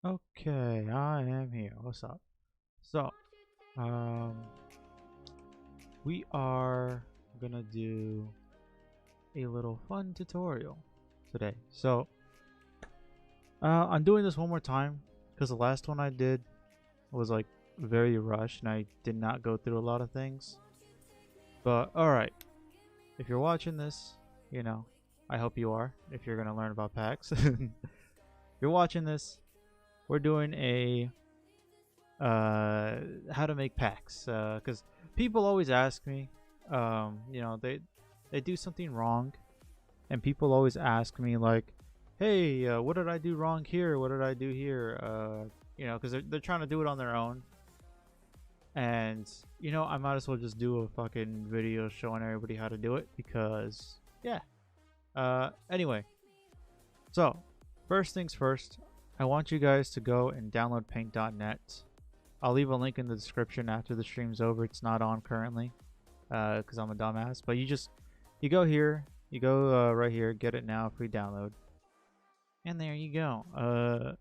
Okay, I am here. What's up? So, um, we are gonna do a little fun tutorial today. So, I'm doing this one more time because the last one I did was like very rushed and I did not go through a lot of things. But alright, if you're watching this, you know, I hope you are if you're gonna learn about packs. If you're watching this, we're doing a how to make packs because people always ask me, they do something wrong and people always ask me like, hey, what did I do wrong here, what did I do here, because they're trying to do it on their own. And I might as well just do a fucking video showing everybody how to do it because yeah. Anyway, so first things first, I want you guys to go and download paint.net. I'll leave a link in the description after the stream's over. It's not on currently because I'm a dumbass. But you go here, you go right here, get it now, free download. And there you go.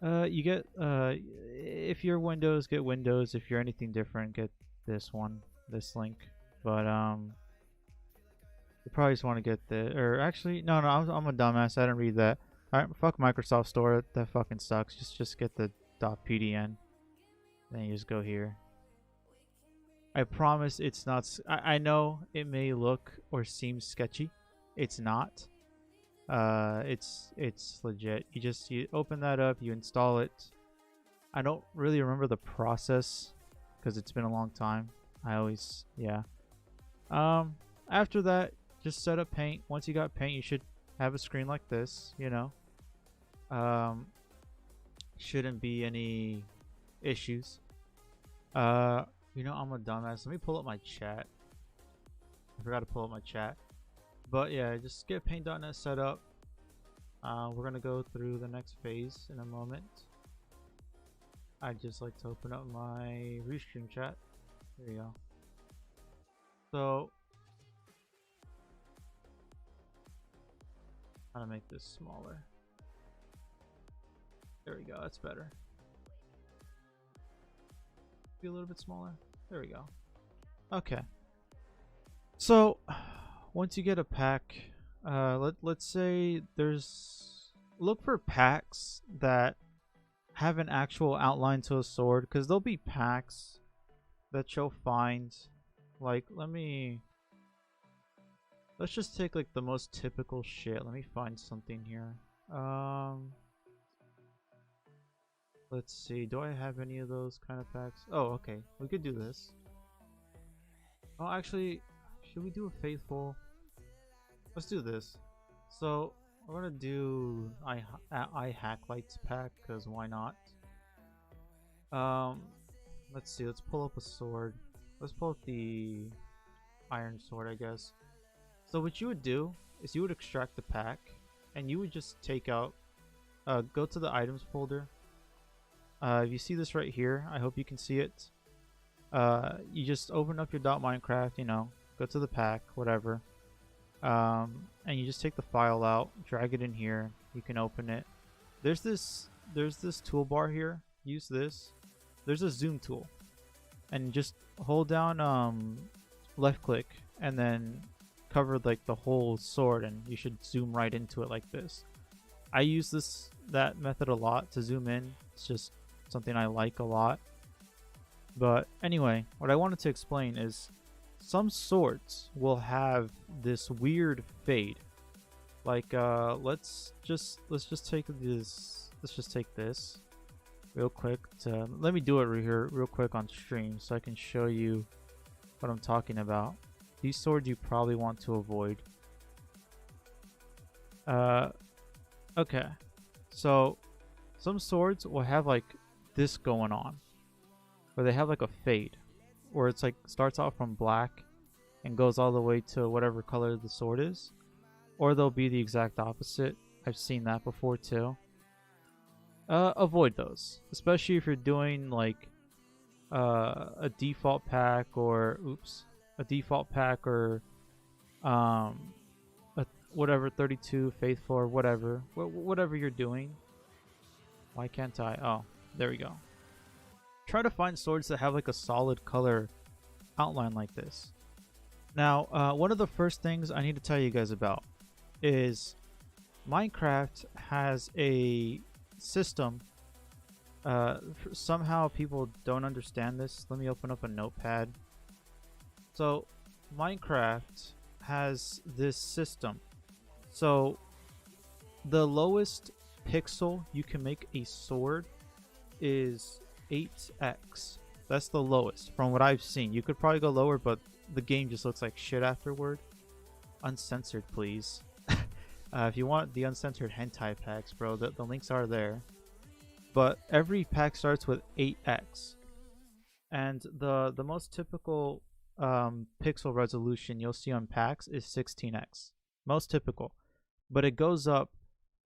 You get, if you're Windows, get Windows. If you're anything different, get this one, this link. But you probably just want to get the, or actually, no, I'm a dumbass. I didn't read that. Alright, fuck Microsoft Store. That fucking sucks. Just get the .pdn. Then you just go here. I promise it's not. I know it may look or seem sketchy. It's not. It's legit. You open that up. You install it. I don't really remember the process because it's been a long time. Yeah. After that, just set up Paint. Once you got Paint, you should have a screen like this. Shouldn't be any issues. I'm a dumbass. Let me pull up my chat. I forgot to pull up my chat. But yeah, just get paint.net set up. We're gonna go through the next phase in a moment. I'd just like to open up my Restream chat. There you go. So, how to make this smaller. There we go, that's better. Be a little bit smaller. There we go. Okay. So, once you get a pack, let's say look for packs that have an actual outline to a sword, because there'll be packs that you'll find. Like, let's just take like the most typical shit. Let me find something here. Let's see, do I have any of those kind of packs? Oh, okay, we could do this. Oh, actually, should we do a faithful? Let's do this. So we're gonna do I hack lights pack because why not? Let's see. Let's pull up a sword. Let's pull up the iron sword, I guess. So what you would do is you would extract the pack, and you would just take out go to the items folder. If you see this right here, I hope you can see it. You just open up your .minecraft, you know, go to the pack, whatever. And you just take the file out, drag it in here. You can open it. There's this toolbar here. Use this. There's a zoom tool, and just hold down left click and then cover like the whole sword, and you should zoom right into it like this. I use that method a lot to zoom in. It's just something I like a lot. But anyway, what I wanted to explain is some swords will have this weird fade. Like let's just take this. Let's just take this real quick. Let me do it real quick on stream so I can show you what I'm talking about. These swords you probably want to avoid. Okay, so some swords will have like this going on, where they have like a fade, where it's like starts off from black and goes all the way to whatever color the sword is, or they'll be the exact opposite. I've seen that before too. Avoid those, especially if you're doing like a default pack or whatever 32 faithful or whatever you're doing. Why can't I? Oh, there we go. Try to find swords that have like a solid color outline like this. Now, one of the first things I need to tell you guys about is Minecraft has a system. Somehow people don't understand this. Let me open up a notepad. So Minecraft has this system. So the lowest pixel you can make a sword is 8x. That's the lowest from what I've seen. You could probably go lower, but the game just looks like shit afterward. Uncensored, please. If you want the uncensored hentai packs, bro, the links are there. But every pack starts with 8x. And the most typical pixel resolution you'll see on packs is 16x. Most typical. But it goes up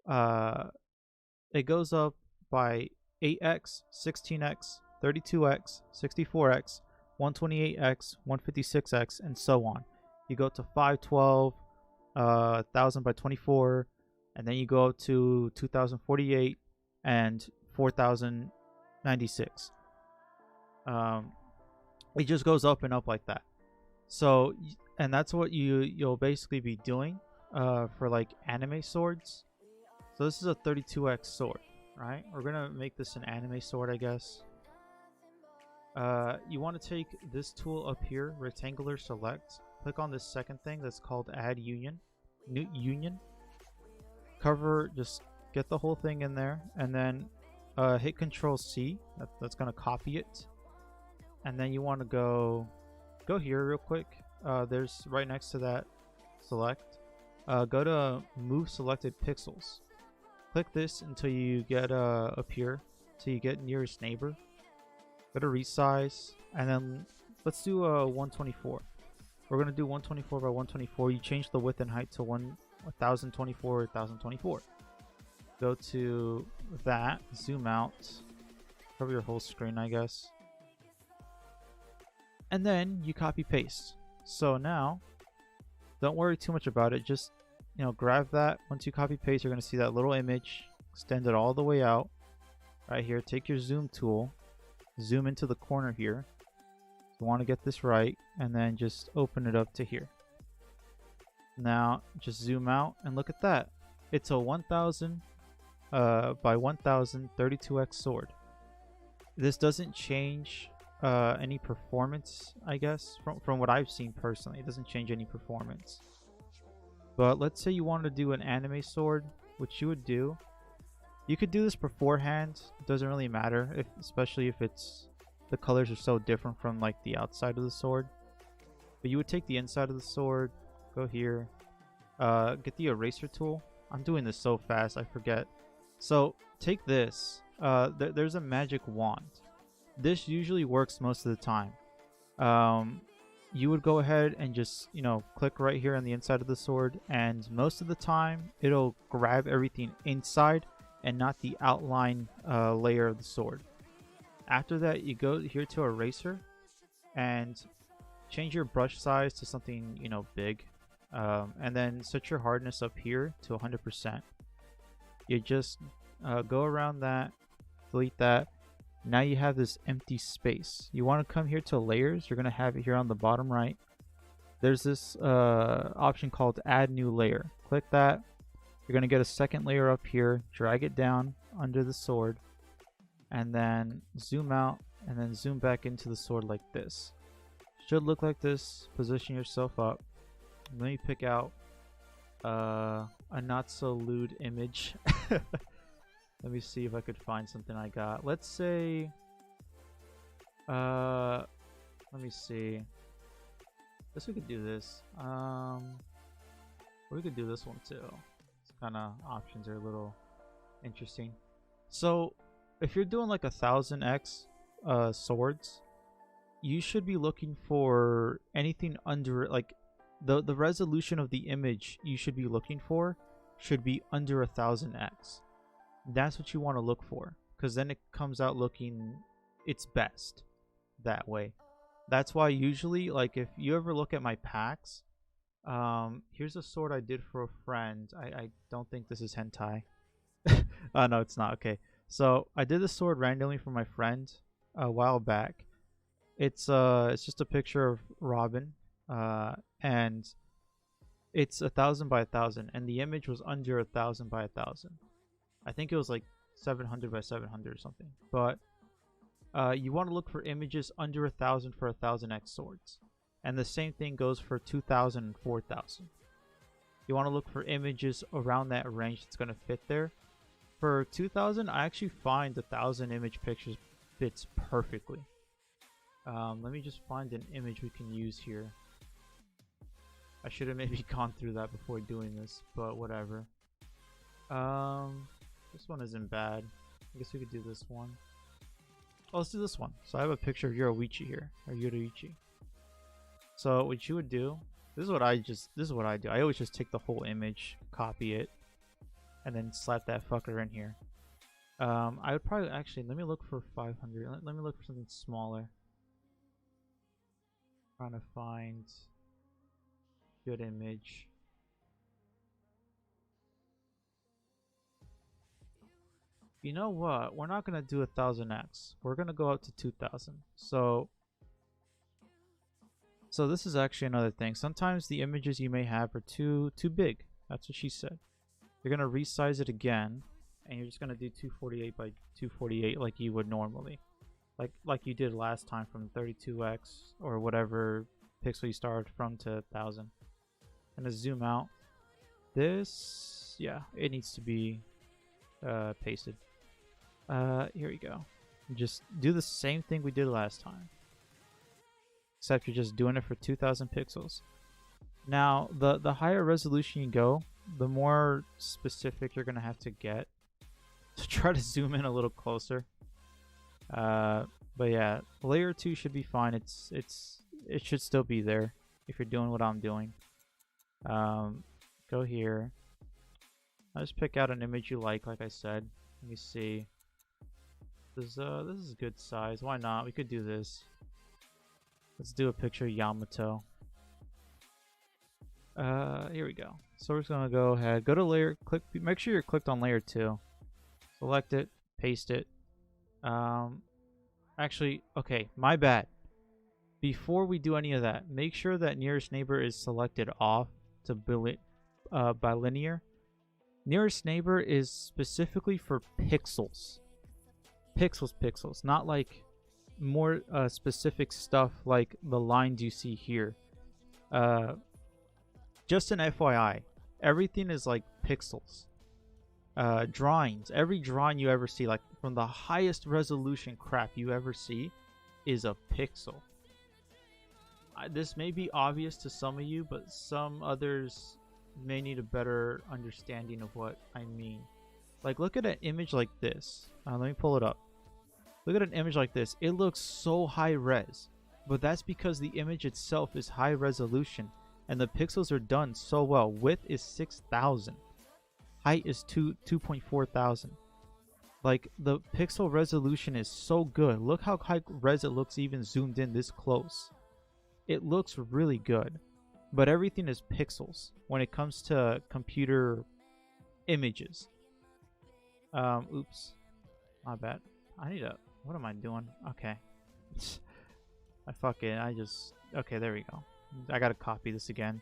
by 8x, 16x, 32x, 64x, 128x, 156x, and so on. You go to 512, 1000 by 24, and then you go up to 2048 and 4096. It just goes up and up like that. So, and that's what you'll basically be doing for like anime swords. So this is a 32x sword, right? We're gonna make this an anime sword, I guess. You want to take this tool up here, rectangular select. Click on this second thing that's called add union. New union. Cover, just get the whole thing in there, and then hit Control C. That's gonna copy it. And then you want to go here real quick. There's right next to that select. Go to move selected pixels. Click this until you get up here, till you get nearest neighbor. Go to resize, and then let's do 124. We're gonna do 124 by 124. You change the width and height to 1024 1024. Go to that, zoom out, cover your whole screen, I guess. And then you copy paste. So now, don't worry too much about it. Just, you know, grab that. Once you copy paste, you're going to see that little image. Extend it all the way out. Right here, take your zoom tool. Zoom into the corner here. You want to get this right. And then just open it up to here. Now, just zoom out and look at that. It's a 1000 by 1000 32x sword. This doesn't change any performance, I guess, from what I've seen personally. It doesn't change any performance. But let's say you wanted to do an anime sword, which you would do. You could do this beforehand. It doesn't really matter, especially if the colors are so different from like the outside of the sword. But you would take the inside of the sword, go here, get the eraser tool. I'm doing this so fast, I forget. So take this. There's a magic wand. This usually works most of the time. You would go ahead and just, you know, click right here on the inside of the sword, and most of the time it'll grab everything inside and not the outline layer of the sword. After that, you go here to eraser and change your brush size to something, you know, big. And then set your hardness up here to 100%. You just go around that, delete that. Now you have this empty space. You want to come here to layers. You're going to have it here on the bottom right. There's this option called add new layer. Click that. You're going to get a second layer up here. Drag it down under the sword. And then zoom out. And then zoom back into the sword like this. Should look like this. Position yourself up. Let me pick out a not so lewd image. Let me see if I could find something I got. Let's say, let me see. I guess we could do this. We could do this one too. This kind of options are a little interesting. So if you're doing like 1000x swords, you should be looking for anything under it, like the resolution of the image you should be looking for should be under 1000x. That's what you want to look for, because then it comes out looking its best that way. That's why usually, like, if you ever look at my packs, here's a sword I did for a friend. I don't think this is hentai. Oh no, it's not. Okay, so I did this sword randomly for my friend a while back. It's just a picture of Robin, and it's 1000 by 1000, and the image was under 1000 by 1000. I think it was like 700 by 700 or something. But you want to look for images under 1000 for 1000x swords, and the same thing goes for 2000 and 4000. You want to look for images around that range that's going to fit there. For 2000, I actually find 1000 image pictures fits perfectly. Let me just find an image we can use here. I should have maybe gone through that before doing this, but whatever. This one isn't bad. I guess we could do this one. Oh, let's do this one. So I have a picture of Yoruichi here, or Yoruichi. So what you would do, this is what I do. I always just take the whole image, copy it, and then slap that fucker in here. I would probably actually, let me look for 500. Let me look for something smaller. Trying to find good image. You know what? We're not gonna do 1000x. We're gonna go up to 2000. So this is actually another thing. Sometimes the images you may have are too big. That's what she said. You're gonna resize it again, and you're just gonna do 248 by 248 like you would normally, like you did last time from 32x or whatever pixel you started from to 1000. Gonna zoom out. This, yeah, it needs to be pasted. Here we go. Just do the same thing we did last time, except you're just doing it for 2000 pixels. Now, the higher resolution you go, the more specific you're gonna have to get. So try to zoom in a little closer. But yeah, layer 2 should be fine. It should still be there if you're doing what I'm doing. Go here. I'll just pick out an image you like I said. Let me see. This is a good size. Why not? We could do this. Let's do a picture of Yamato. Here we go. So we're just gonna go ahead, go to layer, click, make sure you're clicked on layer 2. Select it, paste it. Actually, okay, my bad. Before we do any of that, make sure that nearest neighbor is selected off to bilinear. Nearest neighbor is specifically for pixels. Pixels, not like more specific stuff like the lines you see here. Just an FYI, everything is like pixels. Drawings, every drawing you ever see, like from the highest resolution crap you ever see, is a pixel. This may be obvious to some of you, but some others may need a better understanding of what I mean. Like, look at an image like this. Let me pull it up. Look at an image like this. It looks so high res, but that's because the image itself is high resolution and the pixels are done so well. Width is 6,000. Height is 2.4 thousand. Like, the pixel resolution is so good. Look how high res it looks even zoomed in this close. It looks really good. But everything is pixels when it comes to computer images. Oops. My bad. I need to... What am I doing? Okay. Okay, there we go. I gotta copy this again.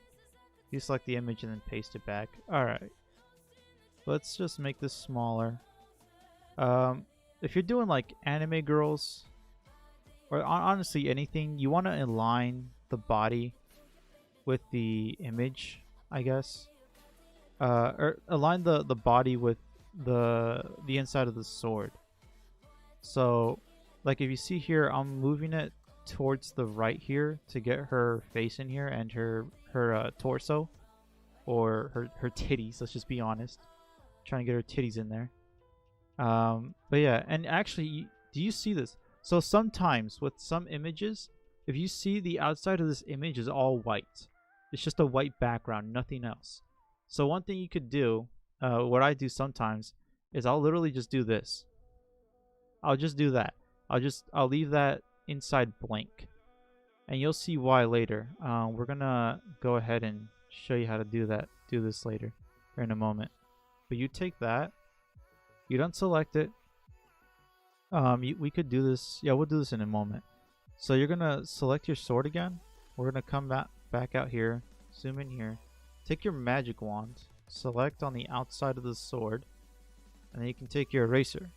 You select the image and then paste it back. Alright. Let's just make this smaller. If you're doing like anime girls, or honestly anything, you want to align the body with the image, I guess. Or align the body with the inside of the sword. So, like if you see here, I'm moving it towards the right here to get her face in here and her torso, or her titties. Let's just be honest. Trying to get her titties in there. But yeah, and actually, do you see this? So sometimes with some images, if you see the outside of this image is all white, it's just a white background, nothing else. So one thing you could do, what I do sometimes, is I'll literally just do this. I'll just do that. I'll leave that inside blank, and you'll see why later. We're gonna go ahead and show you how to do this later, or in a moment. But you take that, you don't select it. We could do this. Yeah, we'll do this in a moment. So you're gonna select your sword again. We're gonna come back out here, zoom in here, take your magic wand, select on the outside of the sword, and then you can take your eraser.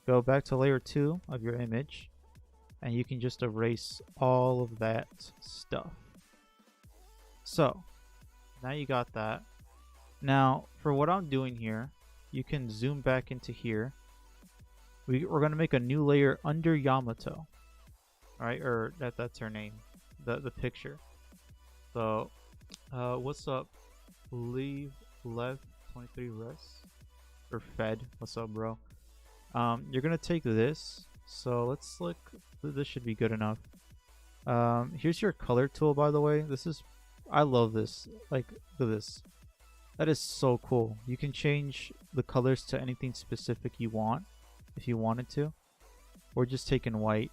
Go back to layer 2 of your image, and you can just erase all of that stuff. So now you got that. Now for what I'm doing here, you can zoom back into here. We're gonna make a new layer under Yamato. Alright, or that's her name. The picture. So what's up? Leave left 23 res. Or fed. What's up, bro? You're gonna take this. So let's look. This should be good enough. Here's your color tool, by the way. I love this. Like, look at this. That is so cool. You can change the colors to anything specific you want, if you wanted to. Or just taking white.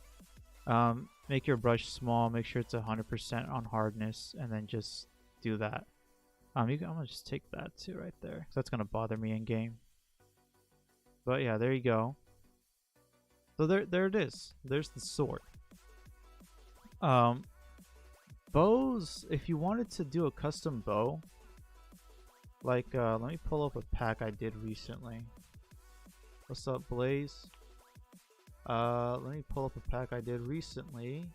Make your brush small. Make sure it's 100% on hardness, and then just do that. I'm gonna just take that too right there, 'cause that's gonna bother me in game. But yeah, there you go. So there it is. There's the sword. Bows, if you wanted to do a custom bow, like let me pull up a pack I did recently. What's up, Blaze? Let me pull up a pack I did recently.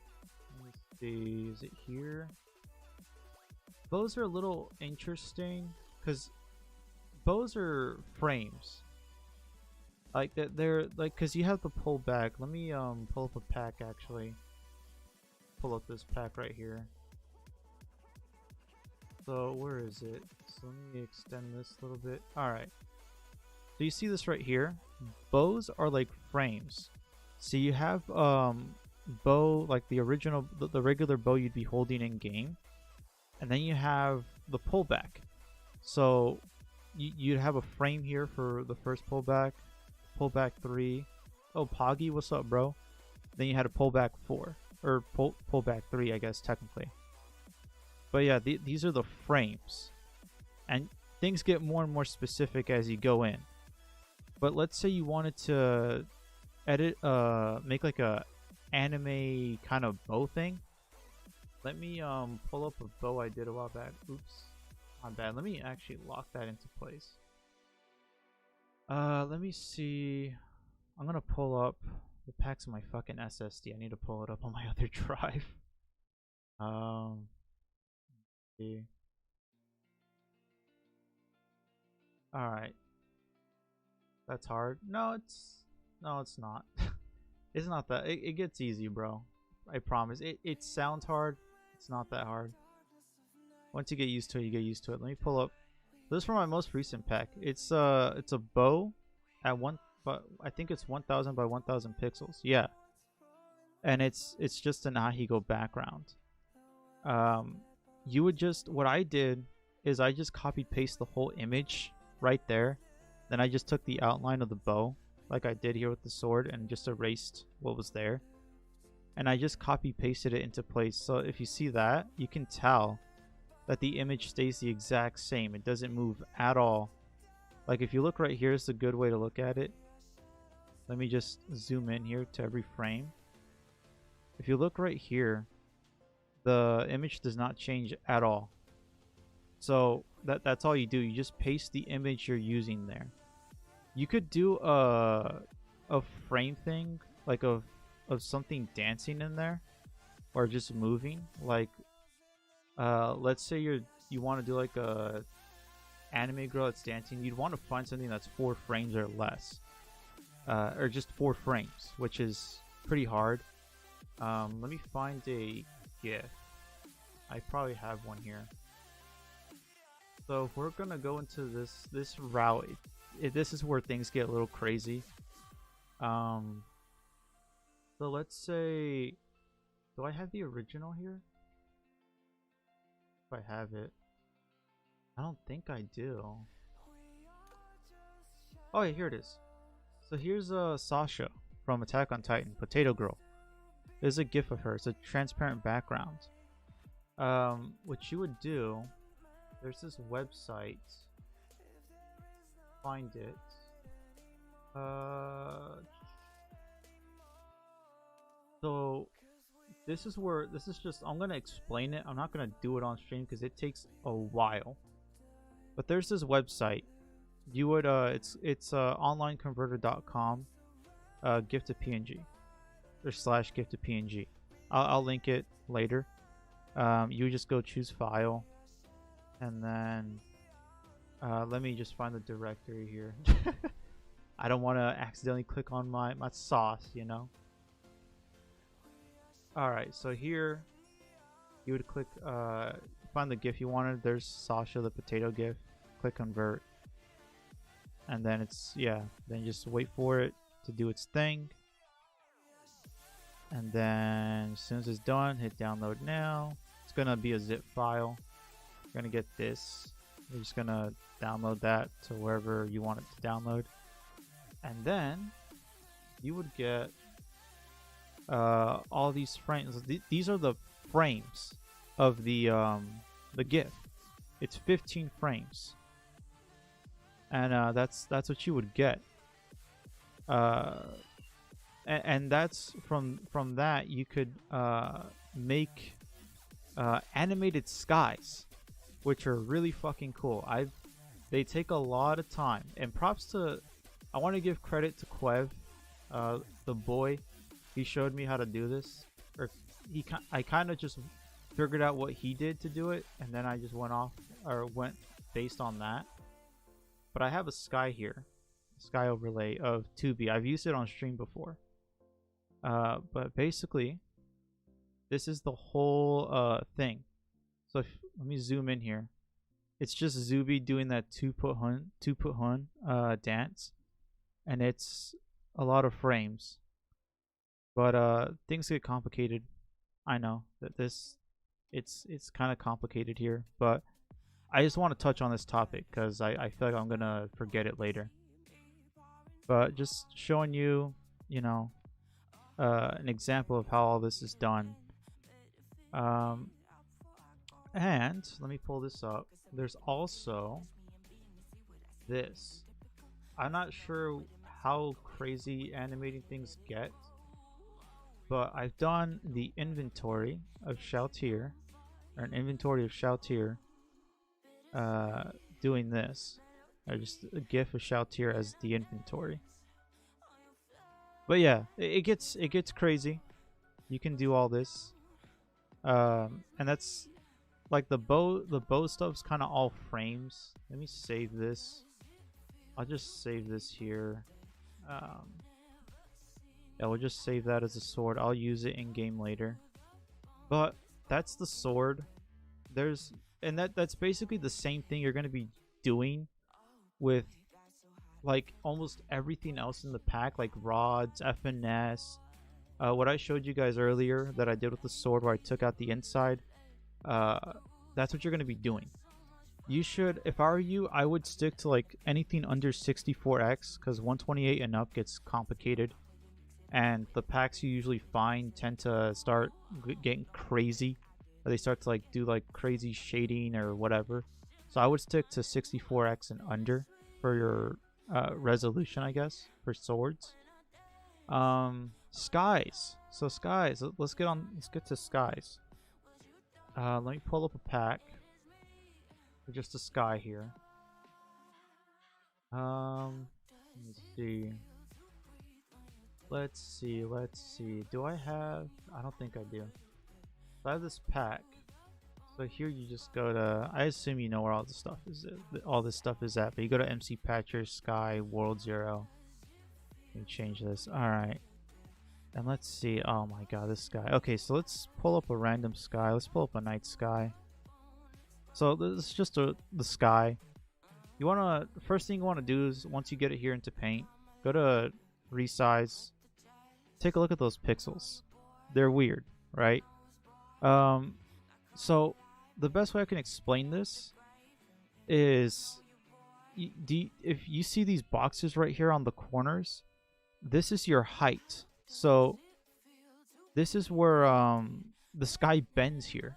Let me see, is it here? Bows are a little interesting because bows are frames. Like they're like, because you have to pull back. Let me pull up a pack actually. Pull up this pack right here. So where is it? So let me extend this a little bit. Alright. So you see this right here? Bows are like frames. So you have bow, like the original, the regular bow you'd be holding in game. And then you have the pullback. So you'd have a frame here for the first pullback. Pullback 3. Oh, Poggy, what's up, bro? Then you had a pullback 4. Or pullback 3, I guess, technically. But yeah, these are the frames. And things get more and more specific as you go in. But let's say you wanted to edit, make like a anime kind of bow thing. Let me pull up a bow I did a while back. Oops, my bad. Let me actually lock that into place. Let me see. I'm gonna pull up the packs of my fucking SSD. I need to pull it up on my other drive. See. All right. That's hard. No, it's not. It's not that. It gets easy, bro. I promise. It sounds hard. It's not that hard. Once you get used to it, you get used to it. Let me pull up. This is from my most recent pack. It's a bow at but I think it's 1000 by 1000 pixels. Yeah. And it's just an Ahigo background. You would just, what I did is I just copy paste the whole image right there. Then I just took the outline of the bow like I did here with the sword, and just erased what was there. And I just copy pasted it into place. So if you see that, you can tell that the image stays the exact same. It doesn't move at all. Like if you look right here, is a good way to look at it. Let me just zoom in here to every frame. If you look right here, the image does not change at all. So that's all you do. You just paste the image you're using there. You could do a frame thing, like of something dancing in there, or just moving. Like, let's say you want to do like a anime girl that's dancing. You'd want to find something that's 4 frames or less, or just 4 frames, which is pretty hard. Let me find a GIF. I probably have one here. So if we're gonna go into this route, this is where things get a little crazy. So let's say, do I have the original here? If I have it, I don't think I do. Oh yeah, here it is. So here's Sasha from Attack on Titan, Potato Girl. There's a GIF of her. It's a transparent background. What you would do, there's this website. Find it. So this is just, I'm gonna explain it. I'm not gonna do it on stream because it takes a while. But there's this website. You would it's onlineconverter.com, GIF to PNG, or / GIF to PNG. I'll link it later. You just go choose file, and then let me just find the directory here. I don't want to accidentally click on my sauce, you know. Alright, so here you would click find the GIF you wanted. There's Sasha the potato GIF. Click convert, and then it's, yeah, then just wait for it to do its thing, and then as soon as it's done, hit download now. It's gonna be a zip file. You're gonna get this. You're just gonna download that to wherever you want it to download, and then you would get all these frames. These are the frames of the GIF. It's 15 frames, and that's what you would get. And that's from that you could make animated skies, which are really fucking cool. They take a lot of time, and props to, I want to give credit to Quev, the boy. He showed me how to do this, or I kind of just figured out what he did to do it, and then I just went based on that. But I have a sky here, sky overlay of Tubi. I've used it on stream before. But basically, this is the whole thing. So let me zoom in here. It's just Zuby doing that two put hun dance, and it's a lot of frames. But things get complicated. I know that it's kind of complicated here, but I just want to touch on this topic because I feel like I'm gonna forget it later. But just showing you, you know, an example of how all this is done. And let me pull this up. There's also this. I'm not sure how crazy animating things get, but I've done the inventory of Shalltear, or an inventory of Shalltear, doing this, or just a GIF of Shalltear as the inventory. But yeah, it gets crazy. You can do all this, and that's like the bow stuff's kind of all frames. Let me save this. I'll just save this here. Yeah, we'll just save that as a sword. I'll use it in game later. But that's the sword. That's basically the same thing you're gonna be doing with like almost everything else in the pack, like rods, FNS. What I showed you guys earlier that I did with the sword, where I took out the inside. That's what you're gonna be doing. You should, if I were you, I would stick to like anything under 64x because 128 and up gets complicated. And the packs you usually find tend to start getting crazy. Or they start to like do like crazy shading or whatever. So I would stick to 64x and under for your resolution, I guess, for swords. Skies. So skies. Let's get to skies. Let me pull up a pack for just a sky here. Let me see. Let's see. Do I have? I don't think I do. So I have this pack. So here you just go to. I assume you know where all this stuff is. All this stuff is at. But you go to MC Patcher, Sky, World 0. Let me change this. All right. And let's see. Oh my god, this sky. Okay, so let's pull up a random sky. Let's pull up a night sky. So this is just the sky. You wanna. The first thing you wanna do is once you get it here into paint, go to resize. Take a look at those pixels. They're weird, right? So the best way I can explain this is if you see these boxes right here on the corners, this is your height. So this is where the sky bends here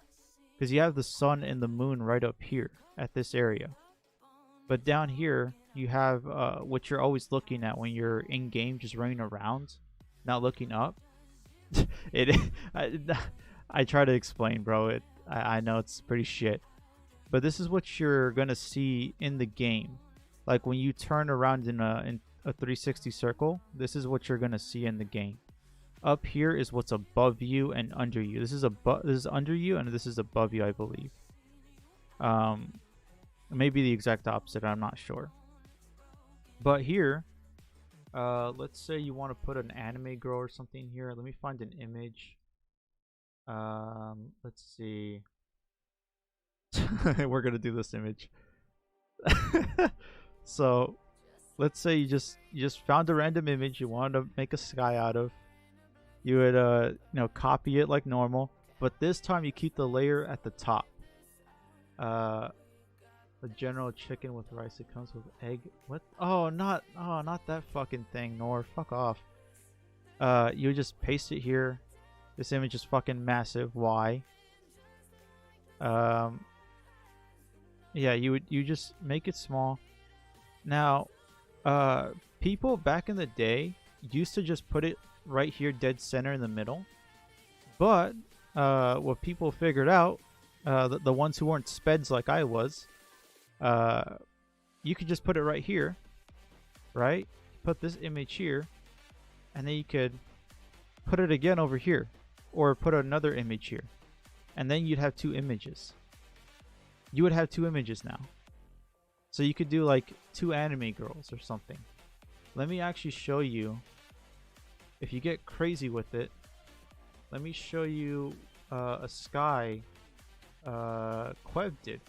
because you have the sun and the moon right up here at this area. But down here you have what you're always looking at when you're in game, just running around, not looking up. I try to explain, bro. I know it's pretty shit, but this is what you're gonna see in the game. Like when you turn around in a 360 circle, this is what you're gonna see in the game. Up here is what's above you and under you. This is under you and this is above you, I believe. Maybe the exact opposite. I'm not sure. But here, let's say you want to put an anime girl or something here. Let me find an image. Let's see. We're gonna do this image. So let's say you just found a random image you wanted to make a sky out of. You would copy it like normal, but this time you keep the layer at the top. The general chicken with rice. It comes with egg. What? Not that fucking thing. Nor fuck off. You just paste it here. This image is fucking massive. Why? Yeah, you just make it small. Now, people back in the day used to just put it right here, dead center in the middle. But what people figured out, the ones who weren't speds like I was, you could just put it right here, right? Put this image here, and then you could put it again over here, or put another image here, and then you'd have two images. You would have two images now. So you could do like two anime girls or something. Let me actually show you. If you get crazy with it, let me show you a sky Quev did,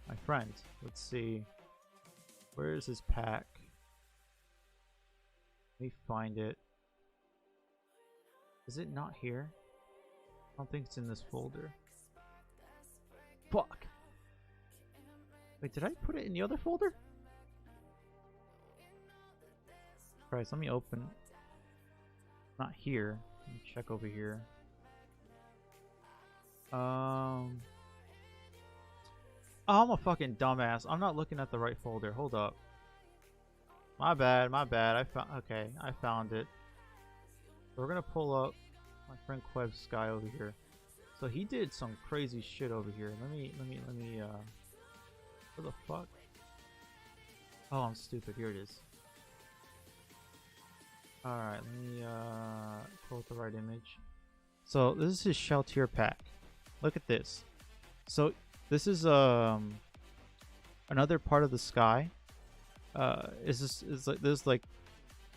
my friend. Let's see. Where is his pack? Let me find it. Is it not here? I don't think it's in this folder. Fuck. Wait, did I put it in the other folder? Christ, let me open. Not here. Let me check over here. Oh, I'm a fucking dumbass. I'm not looking at the right folder. Hold up. My bad. Okay, I found it. So we're gonna pull up my friend Quev's sky over here. So he did some crazy shit over here. Let me what the fuck? Oh, I'm stupid. Here it is. Alright, let me pull up the right image. So this is his Sheltier pack. Look at this. So this is another part of the sky. This is like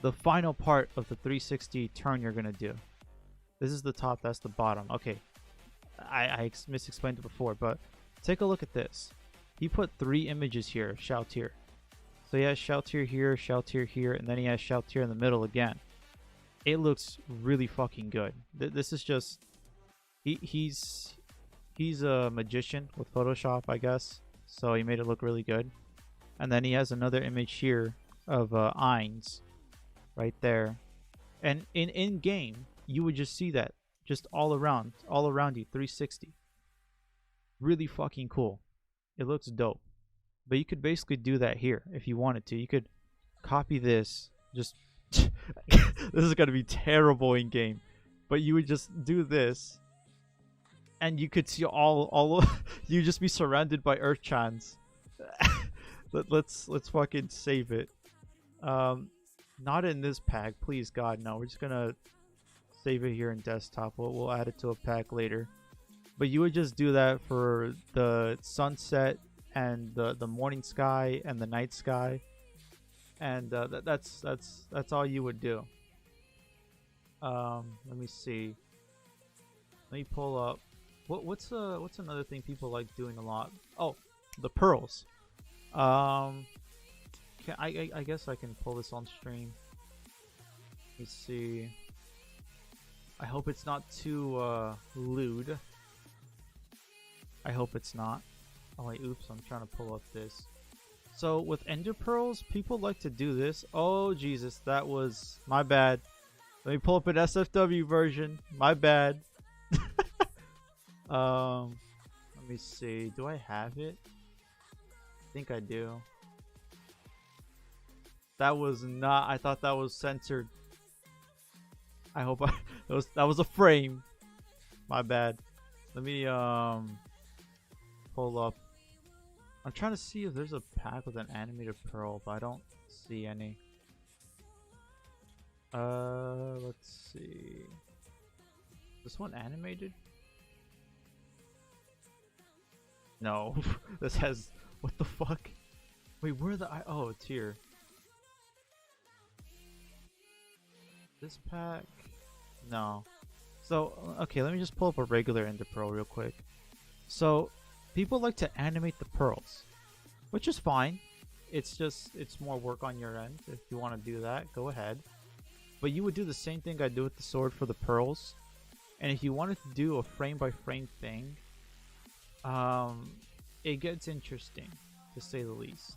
the final part of the 360 turn you're gonna do. This is the top, that's the bottom. Okay, I misexplained it before, but take a look at this. He put 3 images here of Sheltier. So he has Sheltier here, and then he has Sheltier in the middle again. It looks really fucking good. This is just he's a magician with Photoshop, I guess. so he made it look really good. And then he has another image here of Ainz right there. And in game, you would just see that just all around you, 360. Really fucking cool. It looks dope. But you could basically do that here if you wanted to. You could copy this. Just this is gonna be terrible in game, but you would just do this, and you could see all you just be surrounded by Earthchans. Let's fucking save it. Not in this pack, please God, no. We're just gonna save it here in desktop. We'll add it to a pack later. But you would just do that for the sunset and the morning sky and the night sky, and that's all you would do. Let me see. Let me pull up. What's another thing people like doing a lot? Oh, the pearls. I guess I can pull this on stream. Let me see. I hope it's not too lewd. I hope it's not. Oh wait, oops, I'm trying to pull up this. So with ender pearls, people like to do this. Oh Jesus, that was my bad. Let me pull up an SFW version. My bad. Let me see. Do I have it? I think I do. That was not. I thought that was censored. I hope that was a frame. My bad. Let me pull up. I'm trying to see if there's a pack with an animated pearl, but I don't see any. Let's see. This one animated? No. This has, what the fuck? Wait, where are the oh, it's here. This pack? No. So, okay, let me just pull up a regular ender pearl real quick. So, people like to animate the pearls, which is fine. It's more work on your end. If you want to do that, go ahead. But you would do the same thing I do with the sword for the pearls. And if you wanted to do a frame by frame thing, it gets interesting, to say the least.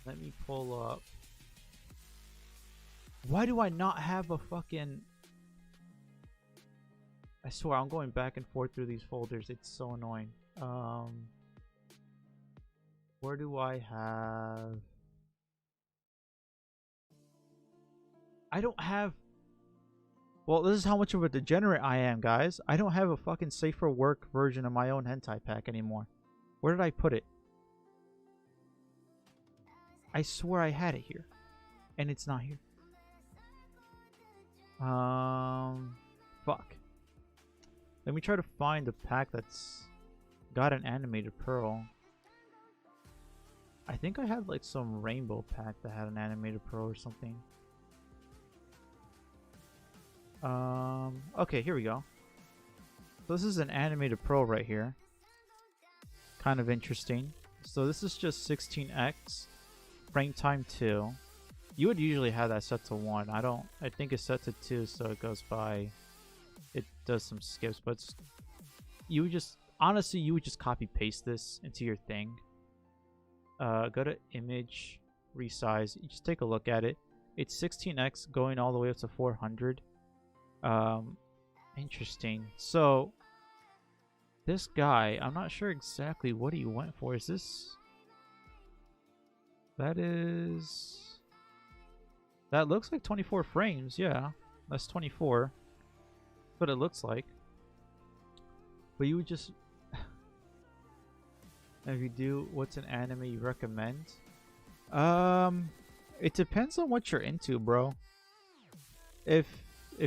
Let me pull up. Why do I not have a fucking... I swear, I'm going back and forth through these folders. It's so annoying. Where do I have... I don't have... Well, this is how much of a degenerate I am, guys. I don't have a fucking safe for work version of my own hentai pack anymore. Where did I put it? I swear I had it here. And it's not here. Fuck. Let me try to find a pack that's got an animated pearl. I think I had like some rainbow pack that had an animated pearl or something. Okay, here we go. So this is an animated pearl right here. Kind of interesting. So this is just 16x, frame time 2. You would usually have that set to 1. I think it's set to 2, so it goes by. It does some skips, but it's, you would just, honestly, you would just copy paste this into your thing. Go to image, resize. You just take a look at it. It's 16x going all the way up to 400. Interesting. So this guy, I'm not sure exactly what he went for. Is this... That looks like 24 frames. Yeah, that's 24. That's what it looks like. But you would just... If you do, what's an anime you recommend? It depends on what you're into, bro. If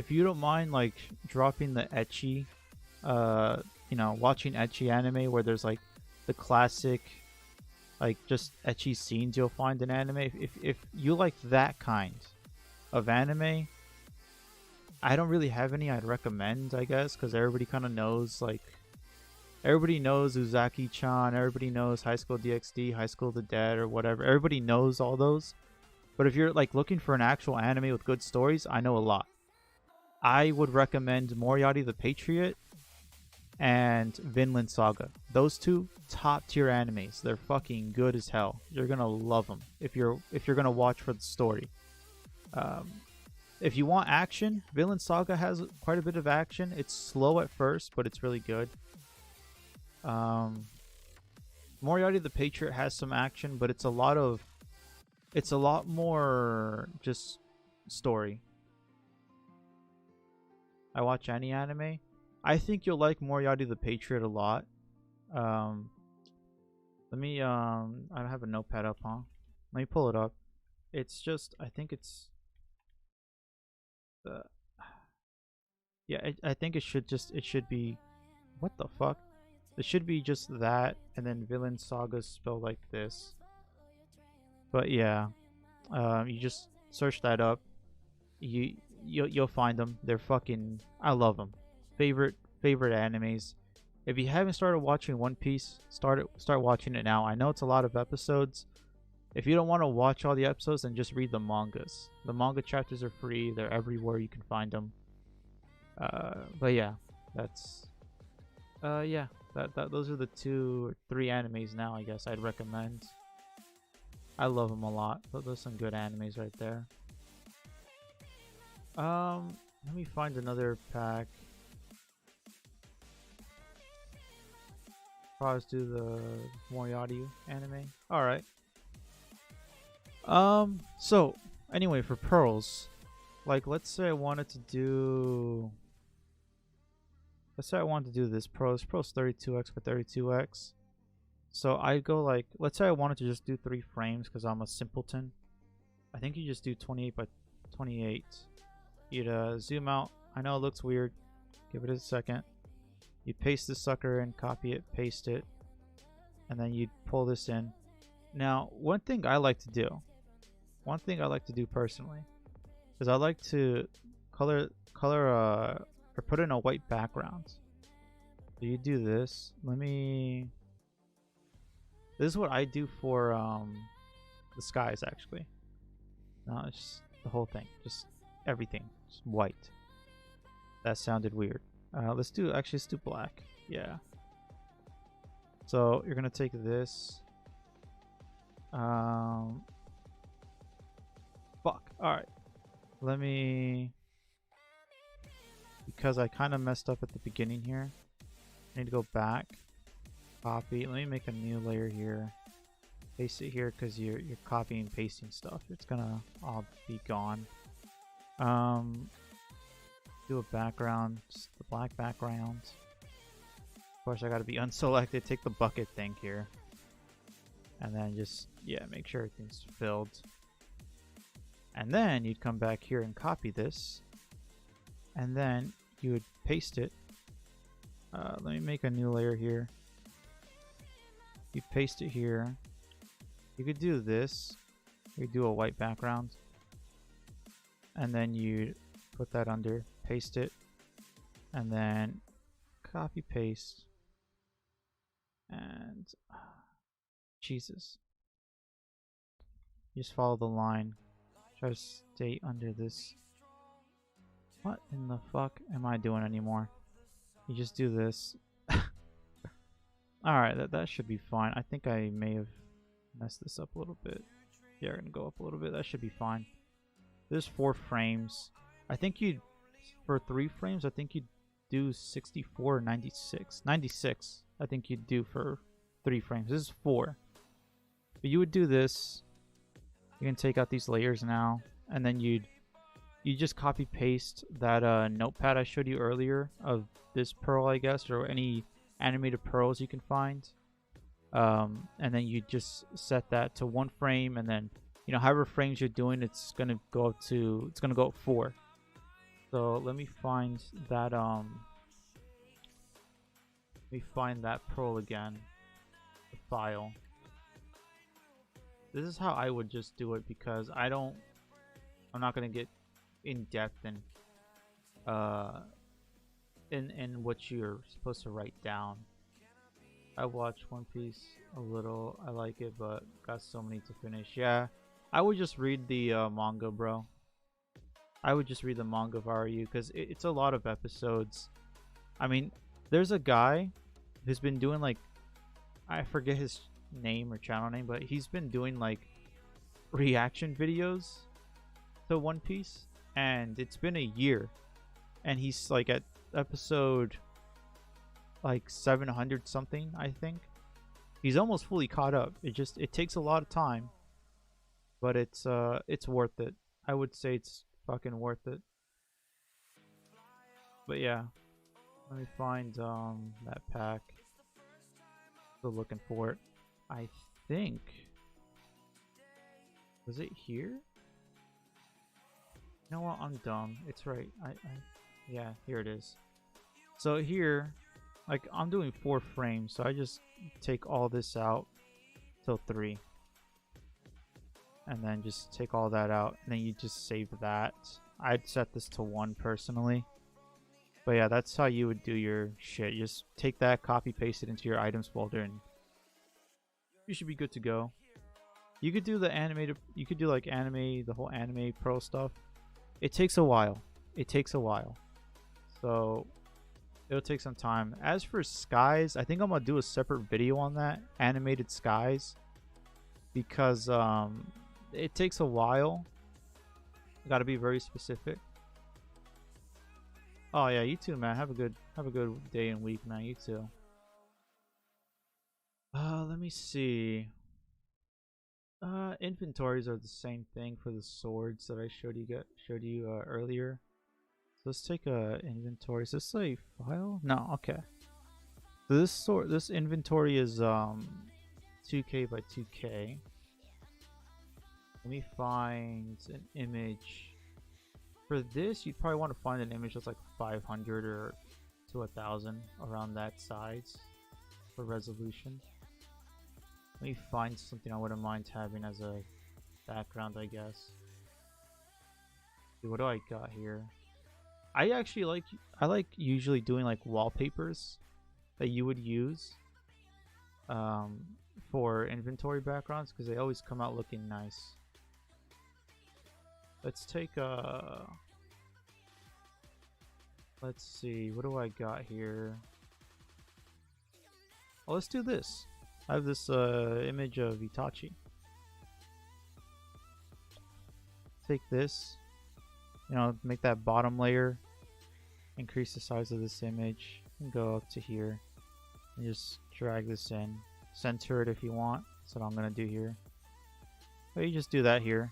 you don't mind like dropping the ecchi, you know, watching ecchi anime where there's like the classic, like just ecchi scenes you'll find in anime. If you like that kind of anime, I don't really have any I'd recommend, I guess, because everybody kind of knows, like, everybody knows Uzaki-chan, everybody knows High School DxD, High School of the Dead, or whatever. Everybody knows all those. But if you're like looking for an actual anime with good stories, I know a lot. I would recommend Moriarty the Patriot. and Vinland Saga. Those two top tier animes. They're fucking good as hell. You're gonna love them if you're gonna watch for the story. Um, if you want action, Vinland Saga has quite a bit of action. It's slow at first, but it's really good. Moriarty the Patriot has some action, but it's a lot more just story. I watch any anime. I think you'll like Moriarty the Patriot a lot. Let me I don't have a notepad up, huh? Let me pull it up. It's just I think it's the yeah, I think it should be what the fuck? It should be just that and then Vinland Saga spelled like this. But yeah, you just search that up. You'll find them. They're fucking I love them. Favorite animes. If you haven't started watching One Piece, start watching it now. I know it's a lot of episodes. If you don't want to watch all the episodes, then just read the mangas. The manga chapters are free. They're everywhere. You can find them. But yeah, that's yeah. Those are the 2 or 3 animes now. I guess I'd recommend. I love them a lot. Those are some good animes right there. Let me find another pack. Probably do the Moriarty anime. All right. So anyway, for pearls, like let's say I wanted to do this pearls 32x for 32x. So I go like, let's say I wanted to just do 3 frames because I'm a simpleton. I think you just do 28 by 28. You'd zoom out. I know it looks weird. Give it a second. You paste this sucker in, copy it, paste it, and then you pull this in. Now, one thing I like to do personally, is I like to color or put in a white background. So you do this. This is what I do for the skies actually. No, it's just the whole thing, just everything, just white. That sounded weird. Let's do black. Yeah. So you're gonna take this. Fuck. All right. Let me, because I kind of messed up at the beginning here. I need to go back. Copy. Let me make a new layer here. Paste it here because you're copying and pasting stuff. It's gonna all be gone. Do a background, just the black background. Of course, I gotta be unselected. Take the bucket thing here, and then just make sure everything's filled. And then you'd come back here and copy this, and then you would paste it. Let me make a new layer here. You paste it here. You could do this. You do a white background, and then you put that under, paste it, and then copy paste. And Jesus, just follow the line. Try to stay under this. What in the fuck am I doing anymore? You just do this. Alright, that should be fine. I think I may have messed this up a little bit. Yeah, we're gonna go up a little bit. That should be fine. There's 4 frames. I think for 3 frames, I think you'd do 64 or 96. 96, I think you'd do for 3 frames. This is 4. But you would do this. You can take out these layers now, and then you just copy paste that notepad I showed you earlier of this pearl, I guess, or any animated pearls you can find. And then you just set that to 1 frame, and then however frames you're doing, it's gonna go up 4. So let me find that pearl again, the file. This is how I would just do it, because I'm not gonna get in depth in what you're supposed to write down. I watched One Piece a little. I like it, but got so many to finish. Yeah, I would just read the manga, bro. I would just read the manga if I were you, because it's a lot of episodes. I mean, There's a guy who's been doing like, I forget his name or channel name, but he's been doing like reaction videos to One Piece, and it's been a year, and he's like at episode like 700 something, I think. He's almost fully caught up. It takes a lot of time, but it's worth it. I would say it's fucking worth it. But yeah, let me find that pack. Still looking for it. I think, was it here? You know what? I'm dumb. It's right. Yeah, here it is. So here, like I'm doing 4 frames, so I just take all this out till 3, and then just take all that out, and then you just save that. I'd set this to 1 personally, but yeah, that's how you would do your shit. You just take that, copy paste it into your items folder, and you should be good to go. You could do the animated, you could do like anime, the whole anime pro stuff. It takes a while. So it'll take some time. As for skies, I think I'm gonna do a separate video on that, animated skies, because it takes a while. Got to be very specific. Oh yeah, you too, man. Have a good day and week, man. You too. Let me see. Inventories are the same thing for the swords that I showed you earlier. So let's take a inventory. Is this a file? No, okay. So this inventory is 2K by 2K. Let me find an image. For this, you'd probably want to find an image that's like 500 or to 1000, around that size for resolution. Let me find something I wouldn't mind having as a background, I guess. Dude, what do I got here? I like usually doing like wallpapers that you would use for inventory backgrounds, because they always come out looking nice. Let's take a... Let's see, what do I got here? Oh, let's do this. I have this image of Itachi. Take this, you know, make that bottom layer, increase the size of this image, and go up to here, and just drag this in. Center it if you want. That's what I'm gonna do here. But you just do that here.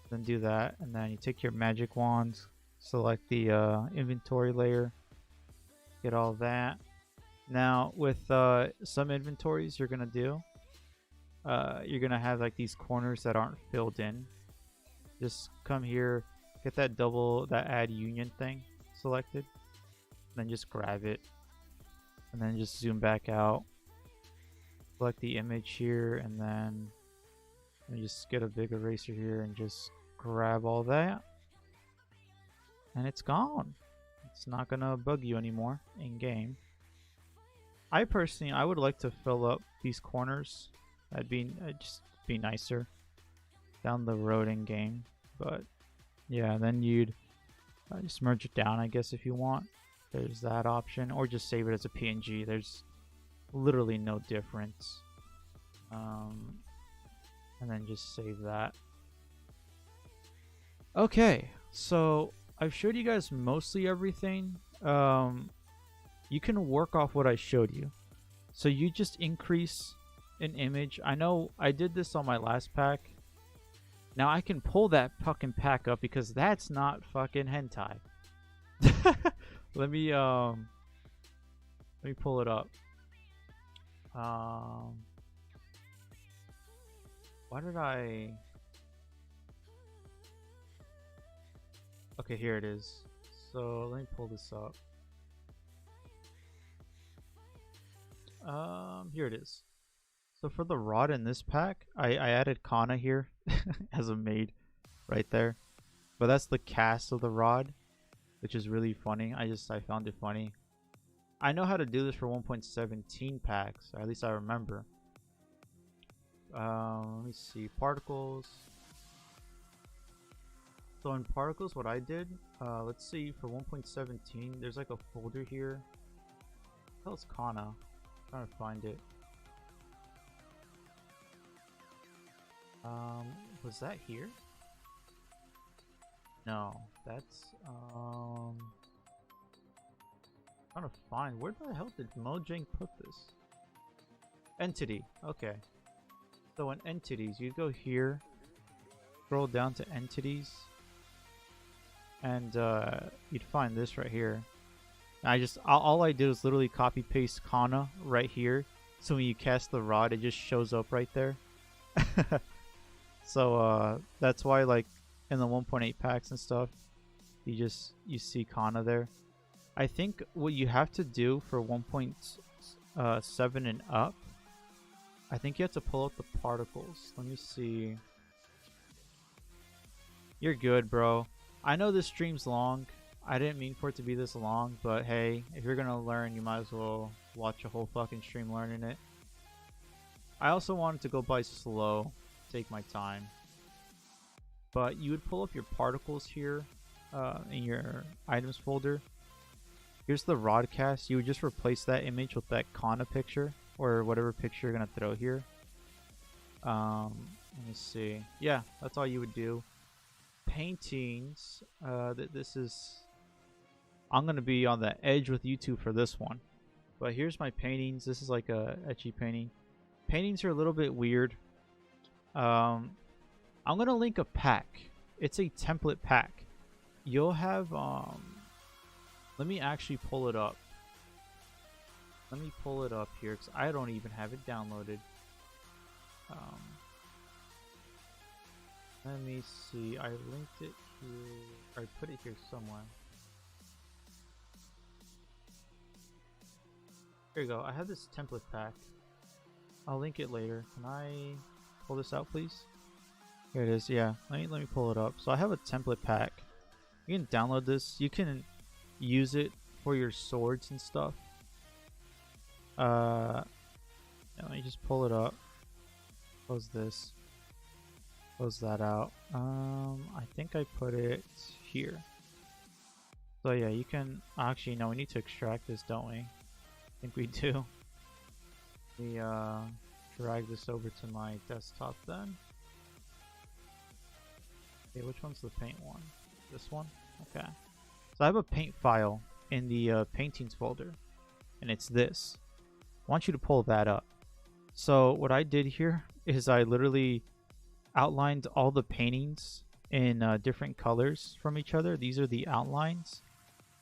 Then do that, and then you take your magic wand, select the inventory layer, get all that. Now with some inventories you're gonna do, you're gonna have like these corners that aren't filled in. Just come here, get that add union thing selected, then just grab it, and then just zoom back out, select the image here, and then just get a big eraser here and just grab all that, and it's gone. It's not gonna bug you anymore in game. I would like to fill up these corners. That'd just be nicer down the road in game. But yeah, then you'd just merge it down, I guess, if you want. There's that option, or just save it as a PNG. There's literally no difference. And then just save that. Okay, so I've showed you guys mostly everything. You can work off what I showed you. So you just increase an image. I know I did this on my last pack. Now I can pull that fucking pack up because that's not fucking hentai. Let me pull it up. Why did I... Okay, here it is. So let me pull this up. Here it is. So for the rod in this pack, I added Kana here as a maid right there. But that's the cast of the rod, which is really funny. I found it funny. I know how to do this for 1.17 packs, or at least I remember. Let me see, particles. So in particles, what I did, let's see, for 1.17, there's like a folder here What is Kana? I'm trying to find it. Was that here? No, that's trying to find, where the hell did Mojang put this? Entity, okay. So in entities, you go here, scroll down to entities, and you'd find this right here. All I did was literally copy paste Kana right here, so when you cast the rod, it just shows up right there. So that's why, like, in the 1.8 packs and stuff, you see Kana there. I think what you have to do for 1.7 and up, I think you have to pull out the particles. Let me see. You're good, bro. I know this stream's long. I didn't mean for it to be this long, but hey, if you're gonna learn, you might as well watch a whole fucking stream learning it. I also wanted to go by slow, take my time. But you would pull up your particles here in your items folder. Here's the Rodcast. You would just replace that image with that Kana picture or whatever picture you're gonna throw here. Let me see. Yeah, that's all you would do. Paintings. This is. I'm gonna be on the edge with YouTube for this one. But here's my paintings. This is like a etchy painting. Paintings are a little bit weird. I'm gonna link a pack. It's a template pack. You'll have let me actually pull it up. Let me pull it up here because I don't even have it downloaded. Let me see. I linked it here. I put it here somewhere. Here you go. I have this template pack. I'll link it later. Can I pull this out, please? Here it is. Yeah. Let me pull it up. So I have a template pack. You can download this. You can use it for your swords and stuff. Yeah, let me just pull it up. Close this. Close that out. I think I put it here. So yeah, you can actually no, we need to extract this, don't we? I think we do. We drag this over to my desktop then. Okay, which one's the paint one? This one? Okay. So I have a paint file in the paintings folder, and it's this. I want you to pull that up. So what I did here is I literally outlined all the paintings in different colors from each other. These are the outlines.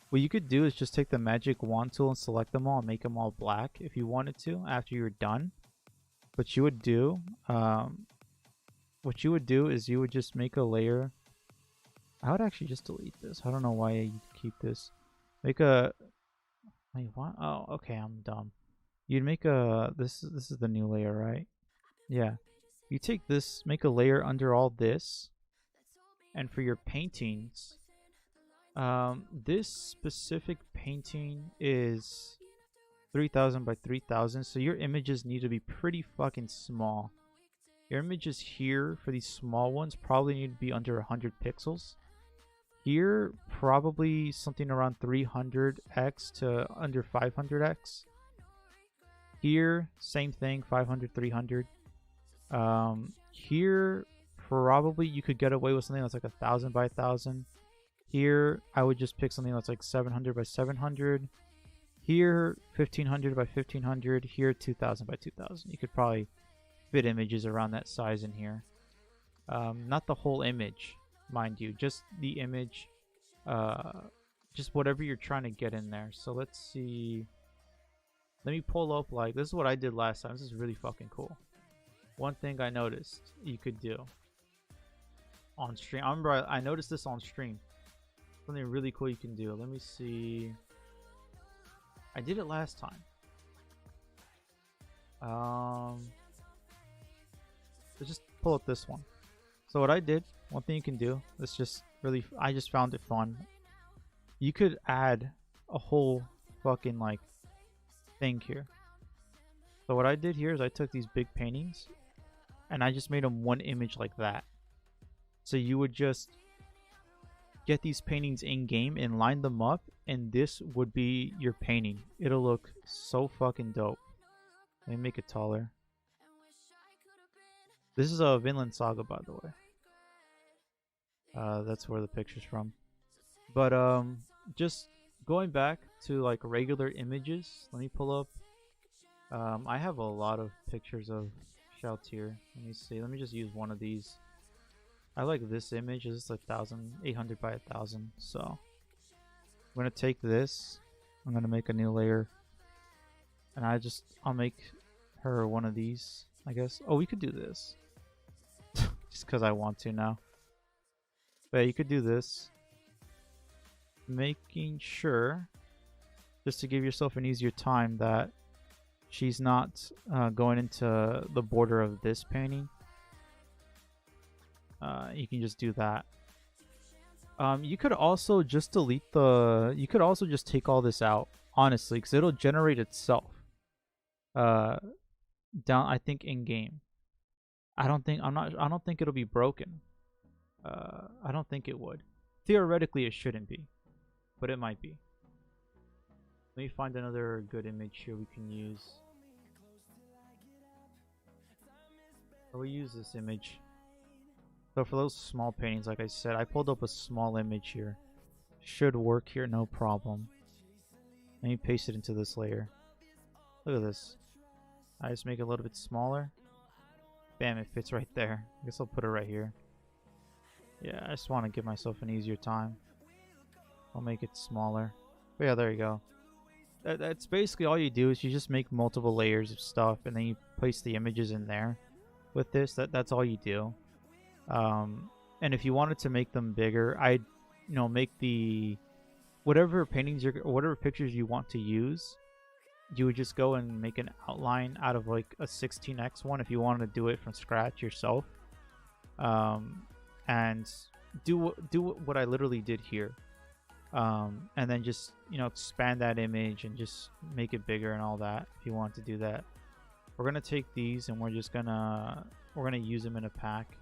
What you could do is just take the magic wand tool and select them all and make them all black if you wanted to after you're done. What you would do is you would just make a layer. I would actually just delete this. I don't know why you keep this. Make a wait, what? Oh, okay, I'm dumb. You'd make a this is the new layer, right? Yeah. You take this, make a layer under all this, and for your paintings, this specific painting is 3000 by 3000, so your images need to be pretty fucking small. Your images here for these small ones probably need to be under 100 pixels. Here, probably something around 300x to under 500x. Here, same thing, 500, 300. Here, probably you could get away with something that's like 1000 by 1000. Here, I would just pick something that's like 700 by 700. Here, 1500 by 1500. Here, 2000 by 2000. You could probably fit images around that size in here. Not the whole image, mind you, just the image, just whatever you're trying to get in there. So let's see. Let me pull up, like, this is what I did last time. This is really fucking cool. One thing I noticed you could do on stream. I remember I noticed this on stream. Something really cool you can do. Let me see. I did it last time. Let's just pull up this one. So what I did, one thing you can do, this just really, I just found it fun. You could add a whole fucking like thing here. So what I did here is I took these big paintings and I just made them one image like that. So you would just get these paintings in game and line them up, and this would be your painting. It'll look so fucking dope. Let me make it taller. This is a Vinland Saga, by the way. That's where the picture's from. But just going back to like regular images, let me pull up. I have a lot of pictures of Shalltear. Let me see. Let me just use one of these. I like this image. This is 1,800 by 1,000. So I'm gonna take this. I'm gonna make a new layer, and I'll make her one of these, I guess. Oh, we could do this just because I want to now. But yeah, you could do this, making sure, just to give yourself an easier time, that she's not going into the border of this painting. You can just do that. You could also just delete the. You could also just take all this out, honestly, because it'll generate itself. Down, I think in game. I don't think it'll be broken. I don't think it would. Theoretically, it shouldn't be, but it might be. Let me find another good image here we can use. Or we use this image. So for those small paintings, like I said, I pulled up a small image here. Should work here, no problem. Let me paste it into this layer. Look at this. I just make it a little bit smaller. Bam, it fits right there. I guess I'll put it right here. Yeah, I just want to give myself an easier time. I'll make it smaller. But yeah, there you go. That's basically all you do, is you just make multiple layers of stuff, and then you place the images in there. With this, that's all you do. And if you wanted to make them bigger, I'd make the whatever paintings or whatever pictures you want to use. You would just go and make an outline out of like a 16x one if you wanted to do it from scratch yourself. And do what I literally did here. And then just expand that image and just make it bigger and all that if you want to do that. We're gonna take these and we're gonna use them in a pack.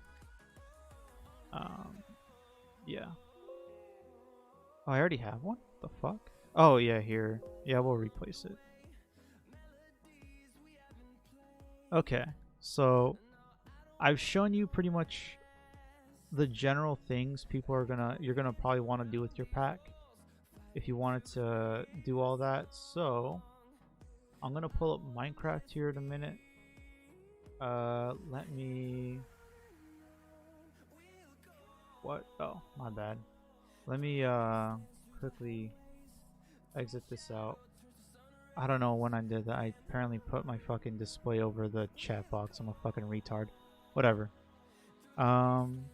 Yeah. Oh, I already have one? The fuck? Oh yeah, here. Yeah, we'll replace it. Okay, so I've shown you pretty much the general things you're gonna probably want to do with your pack if you wanted to do all that. So I'm gonna pull up Minecraft here in a minute. Let me. What? Oh, my bad. Let me quickly exit this out. I don't know when I did that. I apparently put my fucking display over the chat box. I'm a fucking retard. Whatever. I'm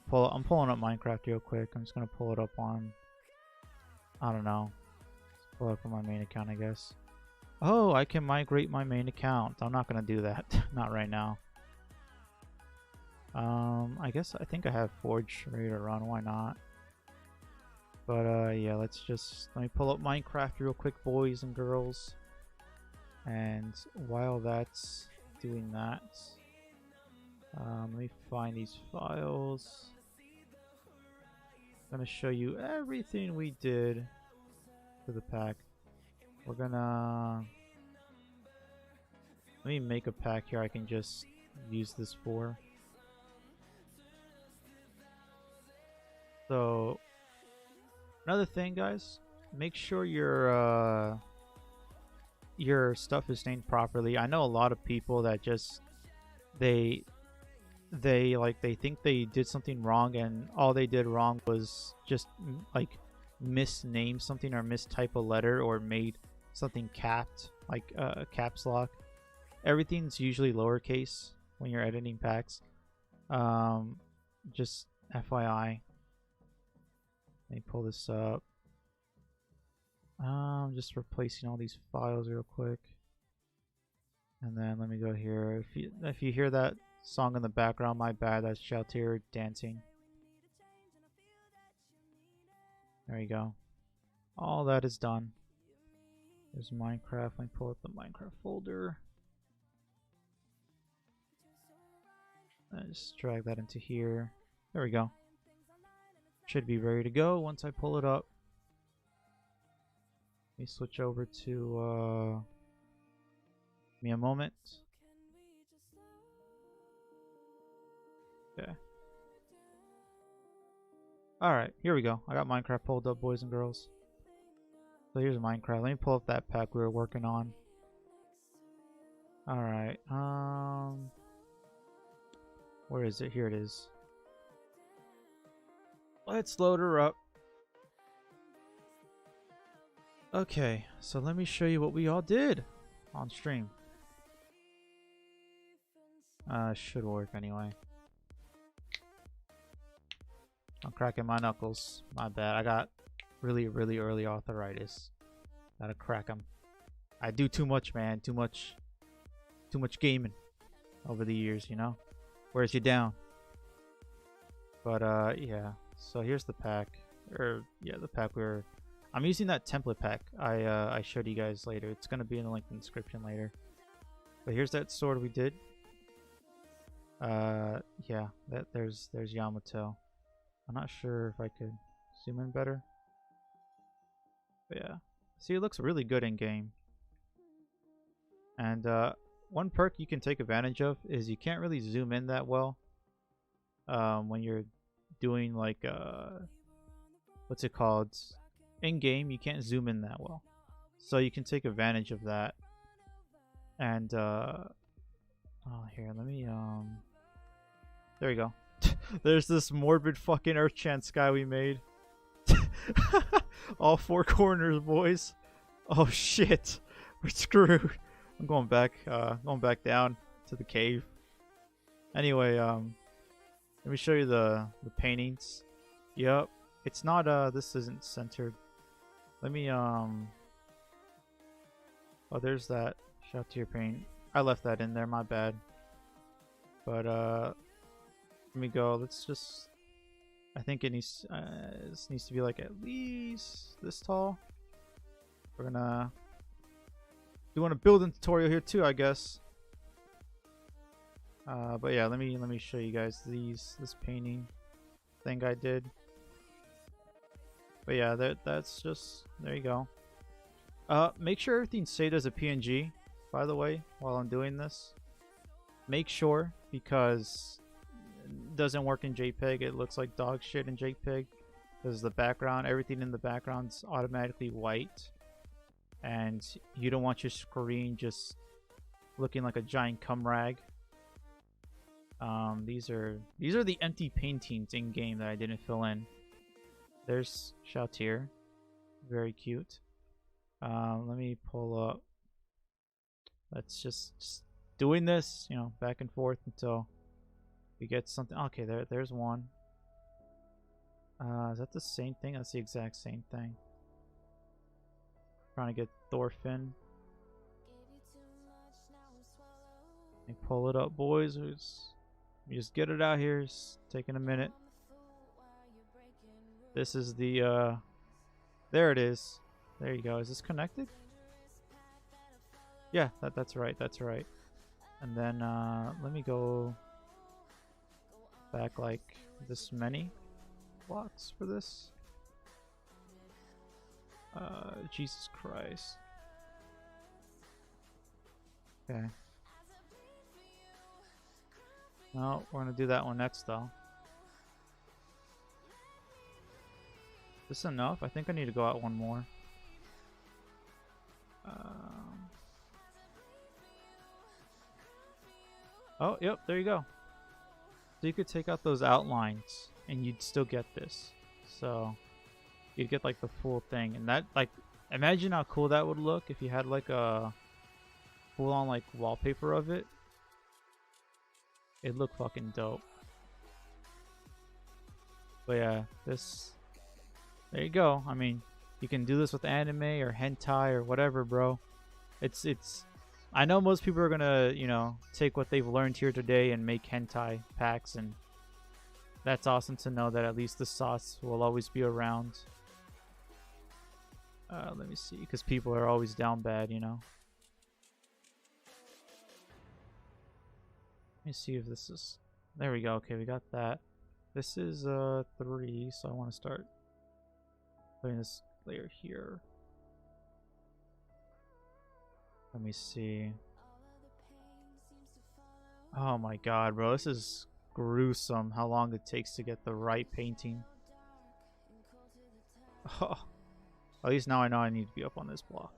pulling up Minecraft real quick. I'm just gonna pull it up on. I don't know. Let's pull it up on my main account, I guess. Oh, I can migrate my main account. I'm not gonna do that. Not right now. I think I have Forge ready to run. Why not? But yeah, let me pull up Minecraft real quick, boys and girls. And while that's doing that, let me find these files. I'm gonna show you everything we did for the pack. We're gonna let me make a pack here I can just use this for. So another thing, guys, make sure your stuff is named properly. I know a lot of people that just they think they did something wrong, and all they did wrong was just like misname something or mistype a letter or made something capped, like caps lock. Everything's usually lowercase when you're editing packs. Just FYI. Let me pull this up. Just replacing all these files real quick, and then let me go here. If you hear that song in the background, my bad. That's Shalltear dancing. There you go. All that is done. There's Minecraft. Let me pull up the Minecraft folder. I just drag that into here. There we go. Should be ready to go once I pull it up. Let me switch over to give me a moment. Okay. Alright, here we go. I got Minecraft pulled up, boys and girls. So here's Minecraft. Let me pull up that pack we were working on. Alright, where is it? Here it is. Let's load her up. Okay, so let me show you what we all did on stream. Should work anyway. I'm cracking my knuckles. My bad. I got really early arthritis. Gotta crack them. I do too much, man. Too much gaming over the years, you know? Wears you down. But, yeah. So here's the pack. The pack I'm using that template pack I showed you guys later. It's gonna be in the link in the description later. But here's that sword we did. Yeah, there's Yamato. I'm not sure if I could zoom in better. But yeah. See, it looks really good in game. And one perk you can take advantage of is you can't really zoom in that well when you're doing like what's it called? In game, you can't zoom in that well. So you can take advantage of that. And oh, here, let me there we go. There's this morbid fucking Earth Chant sky we made. All four corners, boys. Oh shit. We're screwed. I'm going back down to the cave. Anyway, let me show you the paintings. Yep. It's not this isn't centered. Let me oh, there's that shout to your paint. I left that in there, my bad. But let me go. Let's just. I think it needs. This needs to be like at least this tall. We're gonna do a building tutorial here too, I guess. But yeah, let me show you guys this painting thing I did. But yeah, that's just there you go. Make sure everything's saved as a PNG. By the way, while I'm doing this, make sure because it doesn't work in JPEG. It looks like dog shit in JPEG because the background, everything in the background's automatically white, and you don't want your screen just looking like a giant cum rag. These are the empty paintings in game that I didn't fill in. There's Shoutier, very cute. Let me pull up. Let's just doing this, you know, back and forth until we get something. Okay, there's one. Is that the same thing? That's the exact same thing. Trying to get Thorfinn. Let me pull it up, boys. Let me just get it out here. It's taking a minute. This is the there it is. There you go. Is this connected? Yeah, that's right. That's right. And then let me go back like this many blocks for this. Jesus Christ. Okay. No, we're gonna do that one next though. Is this enough? I think I need to go out one more. Oh, yep, there you go. So you could take out those outlines and you'd still get this. So you'd get like the full thing. And that, like, imagine how cool that would look if you had like a full on like wallpaper of it. It'd look fucking dope. But yeah, this, there you go. I mean, you can do this with anime or hentai or whatever, bro. It's I know most people are gonna, you know, take what they've learned here today and make hentai packs, and that's awesome to know that at least the sauce will always be around. Let me see, because people are always down bad, you know. Let me see if this is, there we go. Okay, we got that. This is 3, so I want to start putting this layer here. Let me see. Oh my god, bro, this is gruesome how long it takes to get the right painting. Oh, at least now I know I need to be up on this block.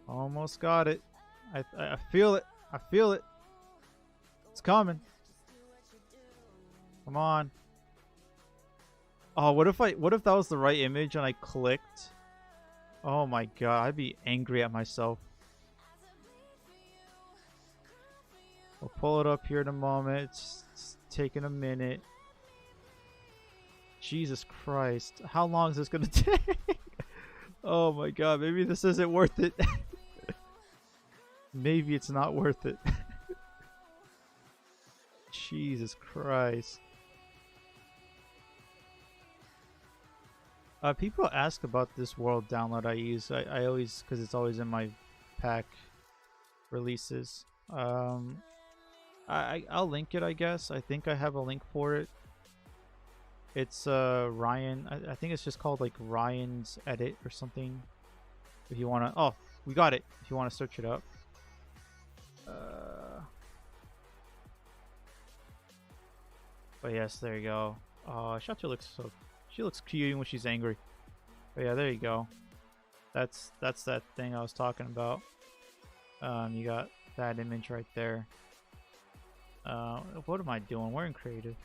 Almost got it. I feel it. I feel it. It's coming. Come on. Oh, what if that was the right image and I clicked? Oh my god, I'd be angry at myself. We'll pull it up here in a moment. It's taking a minute. Jesus Christ. How long is this gonna take? Oh my god, maybe this isn't worth it. Maybe it's not worth it. Jesus Christ. People ask about this world download I use. I always, because it's always in my pack releases. I'll link it, I guess. I think I have a link for it. It's Ryan. I think it's just called like Ryan's Edit or something. If you want to, oh, we got it. If you want to search it up. But yes, there you go. Shato looks so. She looks cute when she's angry. But yeah, there you go. That's that thing I was talking about. You got that image right there. What am I doing? We're in creative.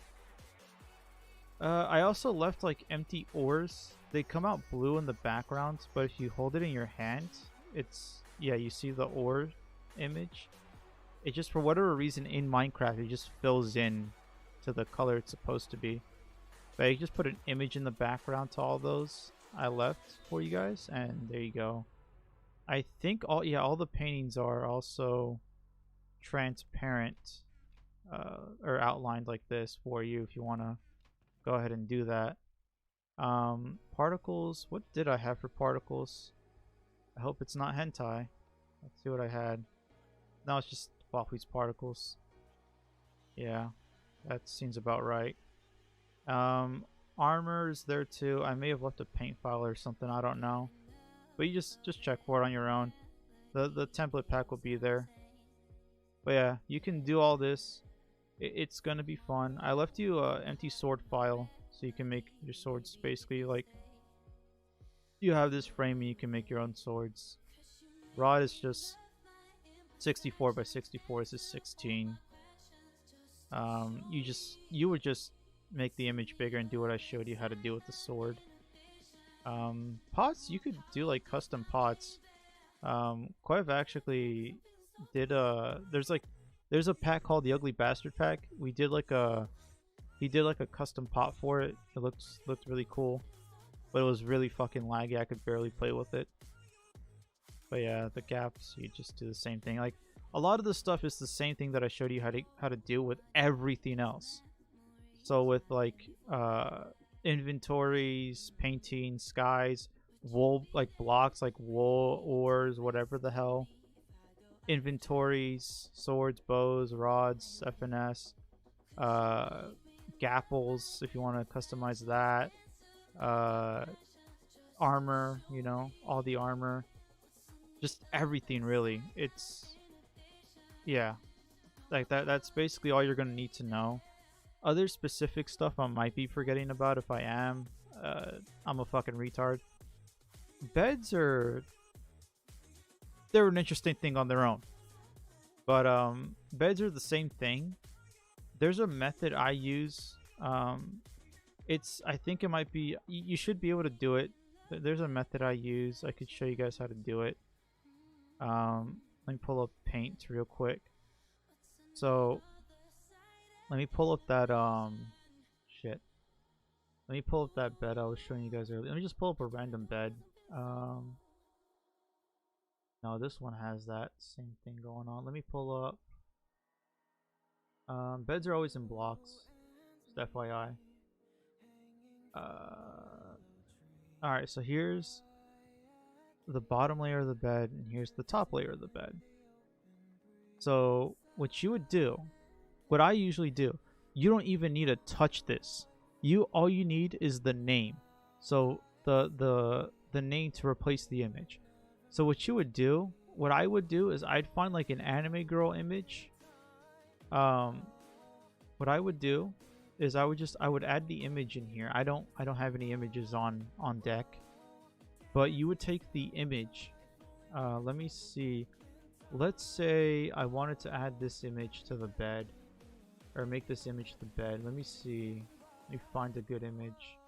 I also left like empty ores. They come out blue in the background, but if you hold it in your hand, it's, yeah, you see the ore image. It just, for whatever reason in Minecraft, it just fills in to the color it's supposed to be. But I just put an image in the background to all those I left for you guys, and there you go. I think all the paintings are also transparent or outlined like this for you if you want to go ahead and do that. Particles, what did I have for particles? I hope it's not hentai. Let's see what I had. No, it's just Waffly's particles. Yeah, that seems about right. Armor is there too. I may have left a paint file or something, I don't know. But you just check for it on your own. The template pack will be there. But yeah, you can do all this. It's gonna be fun. I left you an empty sword file, so you can make your swords basically like you have this frame and you can make your own swords. Rod is just 64 by 64. This is 16. You would just make the image bigger and do what I showed you how to do with the sword. Pots, you could do like custom pots. Quev actually did there's a pack called the Ugly Bastard pack. He did like a custom pot for it. It looked really cool, but it was really fucking laggy. I could barely play with it. But yeah, the gaps, you just do the same thing. Like a lot of the stuff is the same thing that I showed you how to do with everything else. So with like inventories, painting, skies, wool, like blocks, like wool, ores, whatever the hell. Inventories, swords, bows, rods, FNS, gapples if you want to customize that, armor, you know, all the armor, just everything really. It's, yeah, like that's basically all you're gonna need to know. Other specific stuff I might be forgetting about. If I am, I'm a fucking retard. Beds they're an interesting thing on their own. But beds are the same thing. There's a method I use. I think it might be, you should be able to do it. There's a method I use. I could show you guys how to do it. Let me pull up Paint real quick. So let me pull up that shit. Let me pull up that bed I was showing you guys earlier. Let me just pull up a random bed. No, this one has that same thing going on. Let me pull up. Beds are always in blocks. Just FYI. Alright, so here's the bottom layer of the bed, and here's the top layer of the bed. So what you would do what I usually do, you don't even need to touch this. All you need is the name. So the name to replace the image. So what you would do, what I would do is I'd find like an anime girl image. What I would do is I would add the image in here. I don't have any images on deck. But you would take the image. Let me see. Let's say I wanted to add this image to the bed, or make this image the bed. Let me see. Let me find a good image.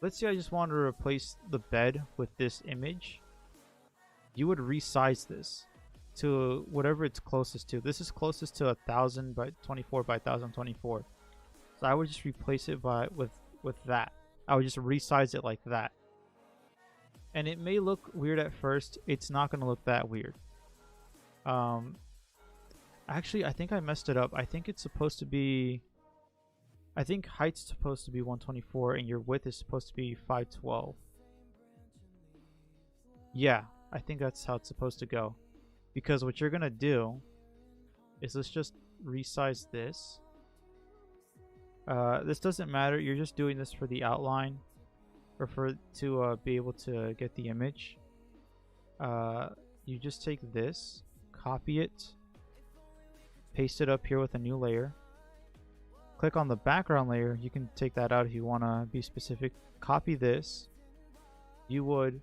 Let's say I just wanted to replace the bed with this image. You would resize this to whatever it's closest to. This is closest to 1000 by 24 by 1024. So I would just replace it with that. I would just resize it like that. And it may look weird at first. It's not going to look that weird. Actually, I think I messed it up. I think it's supposed to be... I think height's supposed to be 124 and your width is supposed to be 512. Yeah, I think that's how it's supposed to go. Because what you're going to do is let's just resize this. This doesn't matter. You're just doing this for the outline or to be able to get the image. You just take this, copy it, paste it up here with a new layer. Click on the background layer. You can take that out if you want to be specific. Copy this. You would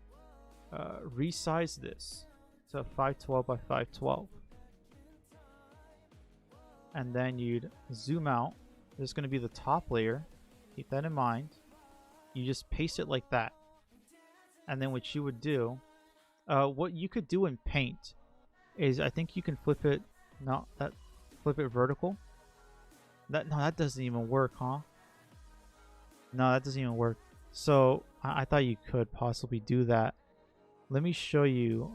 resize this to 512 by 512. And then you'd zoom out. This is going to be the top layer. Keep that in mind. You just paste it like that. And then what you would do, what you could do in Paint is I think you can flip it, flip it vertical. No, that doesn't even work, huh? No, that doesn't even work. So I thought you could possibly do that. Let me show you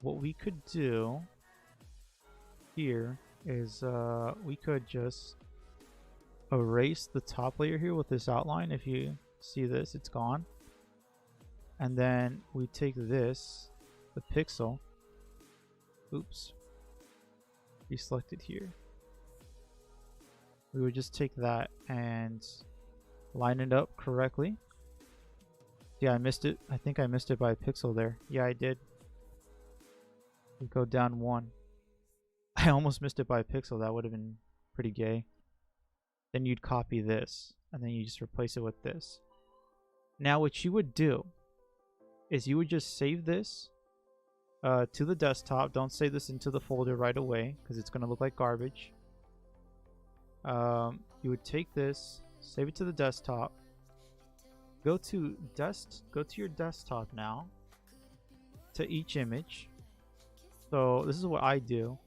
what we could do here is we could just erase the top layer here with this outline. If you see this, it's gone. And then we take this, the pixel, oops, deselect it here. We would just take that and line it up correctly. Yeah, I missed it. I think I missed it by a pixel there. Yeah, I did. We go down one. I almost missed it by a pixel. That would have been pretty gay. Then you'd copy this, and then you just replace it with this. Now what you would do is you would just save this to the desktop. Don't save this into the folder right away because it's going to look like garbage. You would take this, save it to the desktop. Go to your desktop now to each image. So this is what I do.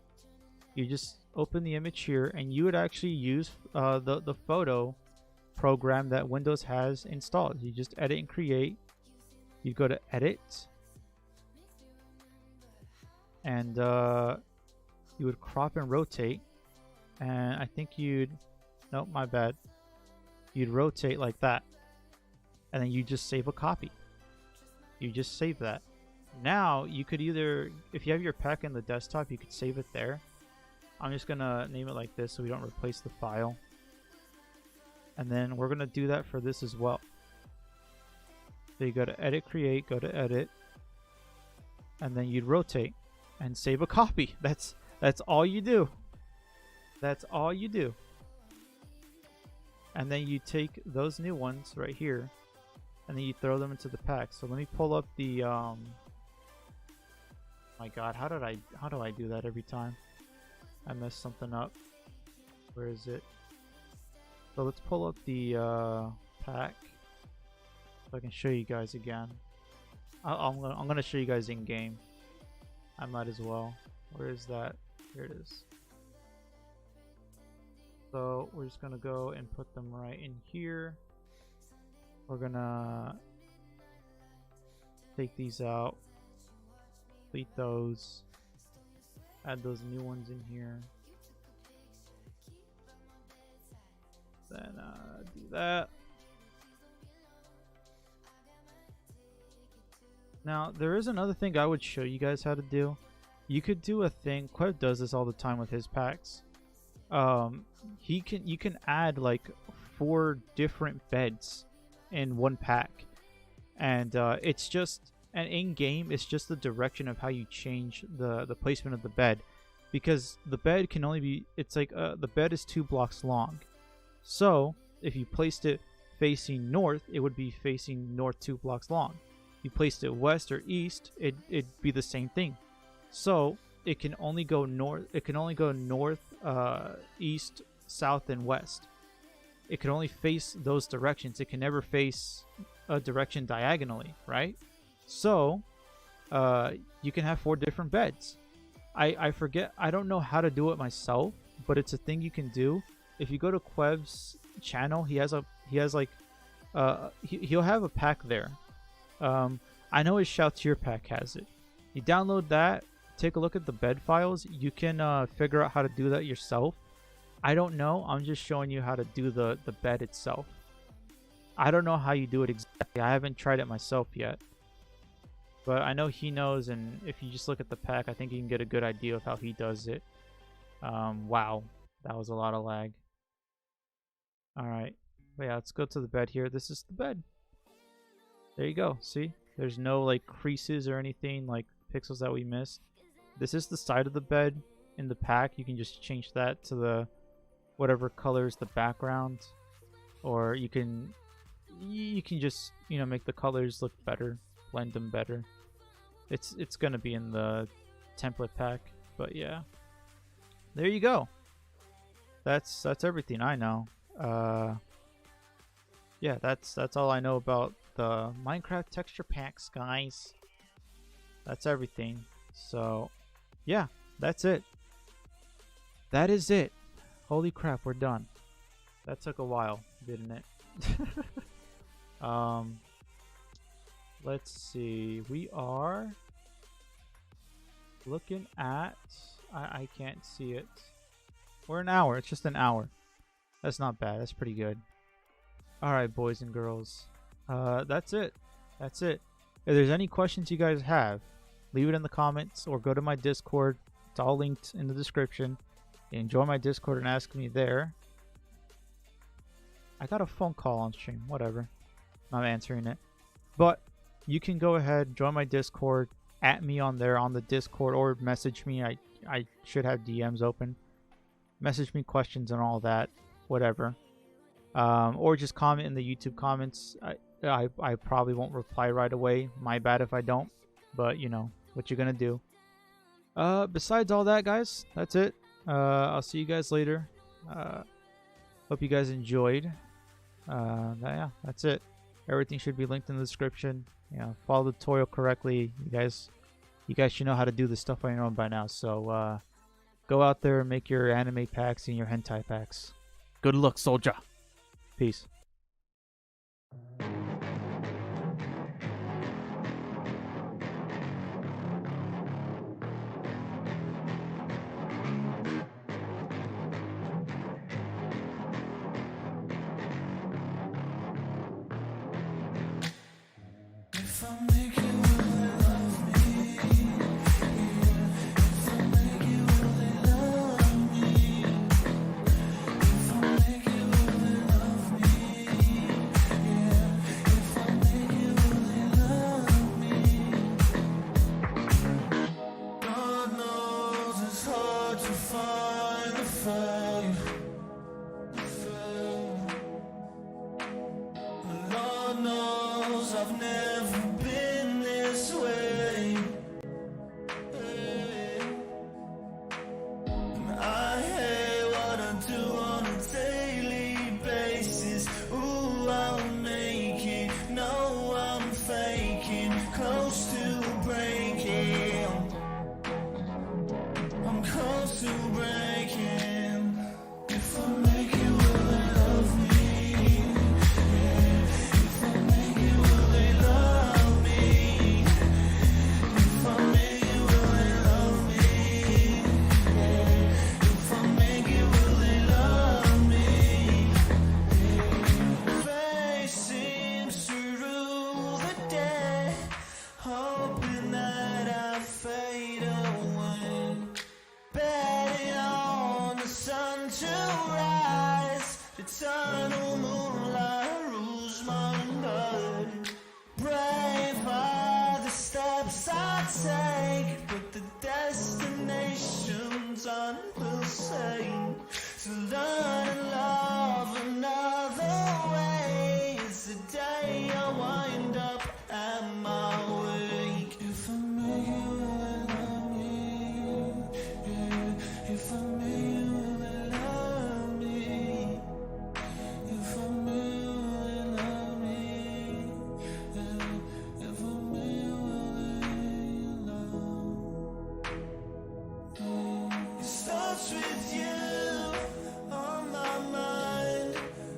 You just open the image here, and you would actually use the photo program that Windows has installed. You just edit and create. You go to edit, and you would crop and rotate. And I think nope, my bad. You'd rotate like that, and then you just save a copy. You just save that. Now you could either, if you have your pack in the desktop, you could save it there. I'm just gonna name it like this so we don't replace the file. And then we're gonna do that for this as well. So you go to edit, create, go to edit, and then you'd rotate and save a copy. That's all you do. That's all you do. And then you take those new ones right here, and then you throw them into the pack. So let me pull up the my god, how do I do that every time? I messed something up. Where is it? So let's pull up the pack so I can show you guys again. I'm gonna show you guys in game. I might as well. Where is that? Here it is. So we're just gonna go and put them right in here. We're gonna take these out, delete those, add those new ones in here, then do that. Now there is another thing I would show you guys how to do. you could do a thing. Quev does this all the time with his packs. You can add like 4 different beds in one pack, and it's just, and in game it's just the direction of how you change the placement of the bed, because the bed can only be, it's like the bed is 2 blocks long, so if you placed it facing north, it would be facing north 2 blocks long. If you placed it west or east, it'd be the same thing. So it can only go north. It can only go north, east, south, and west. It can only face those directions. It can never face a direction diagonally, right? So you can have 4 different beds. I forget. I don't know how to do it myself, but it's a thing you can do. If you go to Quev's channel, he'll have a pack there. I know his Shoutier pack has it. You download that, take a look at the bed files. You can figure out how to do that yourself. I don't know. I'm just showing you how to do the bed itself. I don't know how you do it exactly. I haven't tried it myself yet. But I know he knows, and if you just look at the pack, I think you can get a good idea of how he does it. Wow. That was a lot of lag. Alright. But yeah, let's go to the bed here. This is the bed. There you go. See? There's no like creases or anything like pixels that we missed. This is the side of the bed in the pack. You can just change that to the whatever color is the background, or you can just, you know, make the colors look better, blend them better. It's gonna be in the template pack, but yeah, there you go. That's everything I know. Yeah, that's all I know about the Minecraft texture packs, guys. That's everything. So yeah, that's it. That is it. Holy crap, we're done. That took a while, didn't it? Let's see. We are looking at, I can't see it. We're an hour. It's just an hour. That's not bad. That's pretty good. Alright, boys and girls. That's it. That's it. If there's any questions you guys have, leave it in the comments or go to my Discord. It's all linked in the description. Join my Discord and ask me there. I got a phone call on stream. Whatever. I'm answering it. But you can go ahead, join my Discord, at me on there on the Discord, or message me. I should have DMs open. Message me questions and all that. Whatever. Or just comment in the YouTube comments. I probably won't reply right away. My bad if I don't. But, you know, what you're going to do. Besides all that, guys, that's it. I'll see you guys later. Hope you guys enjoyed. Yeah, that's it. Everything should be linked in the description. Yeah, follow the tutorial correctly. You guys should know how to do this stuff on your own by now. So go out there and make your anime packs and your hentai packs. Good luck, soldier. Peace. I've never been this way. And I hate what I do on a daily basis. Ooh, I'll make it. No, I'm faking. Close to breaking. I'm close to breaking. If I make it, will they love me? If I make it, will they love me? Eternal moonlight rules my night. Brave are the steps I take, but the destinations aren't the same. To learn and love another way is the day I wind up at my wake. If I met you, will I love me? Yeah. If I met you, will I love me? If I met you, will I love me? Yeah. If I met you, will I love? It starts with you on my mind.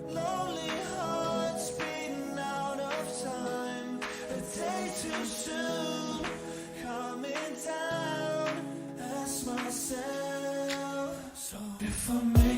Lonely hearts beating out of time. A day too soon, coming down. Ask myself, so if I met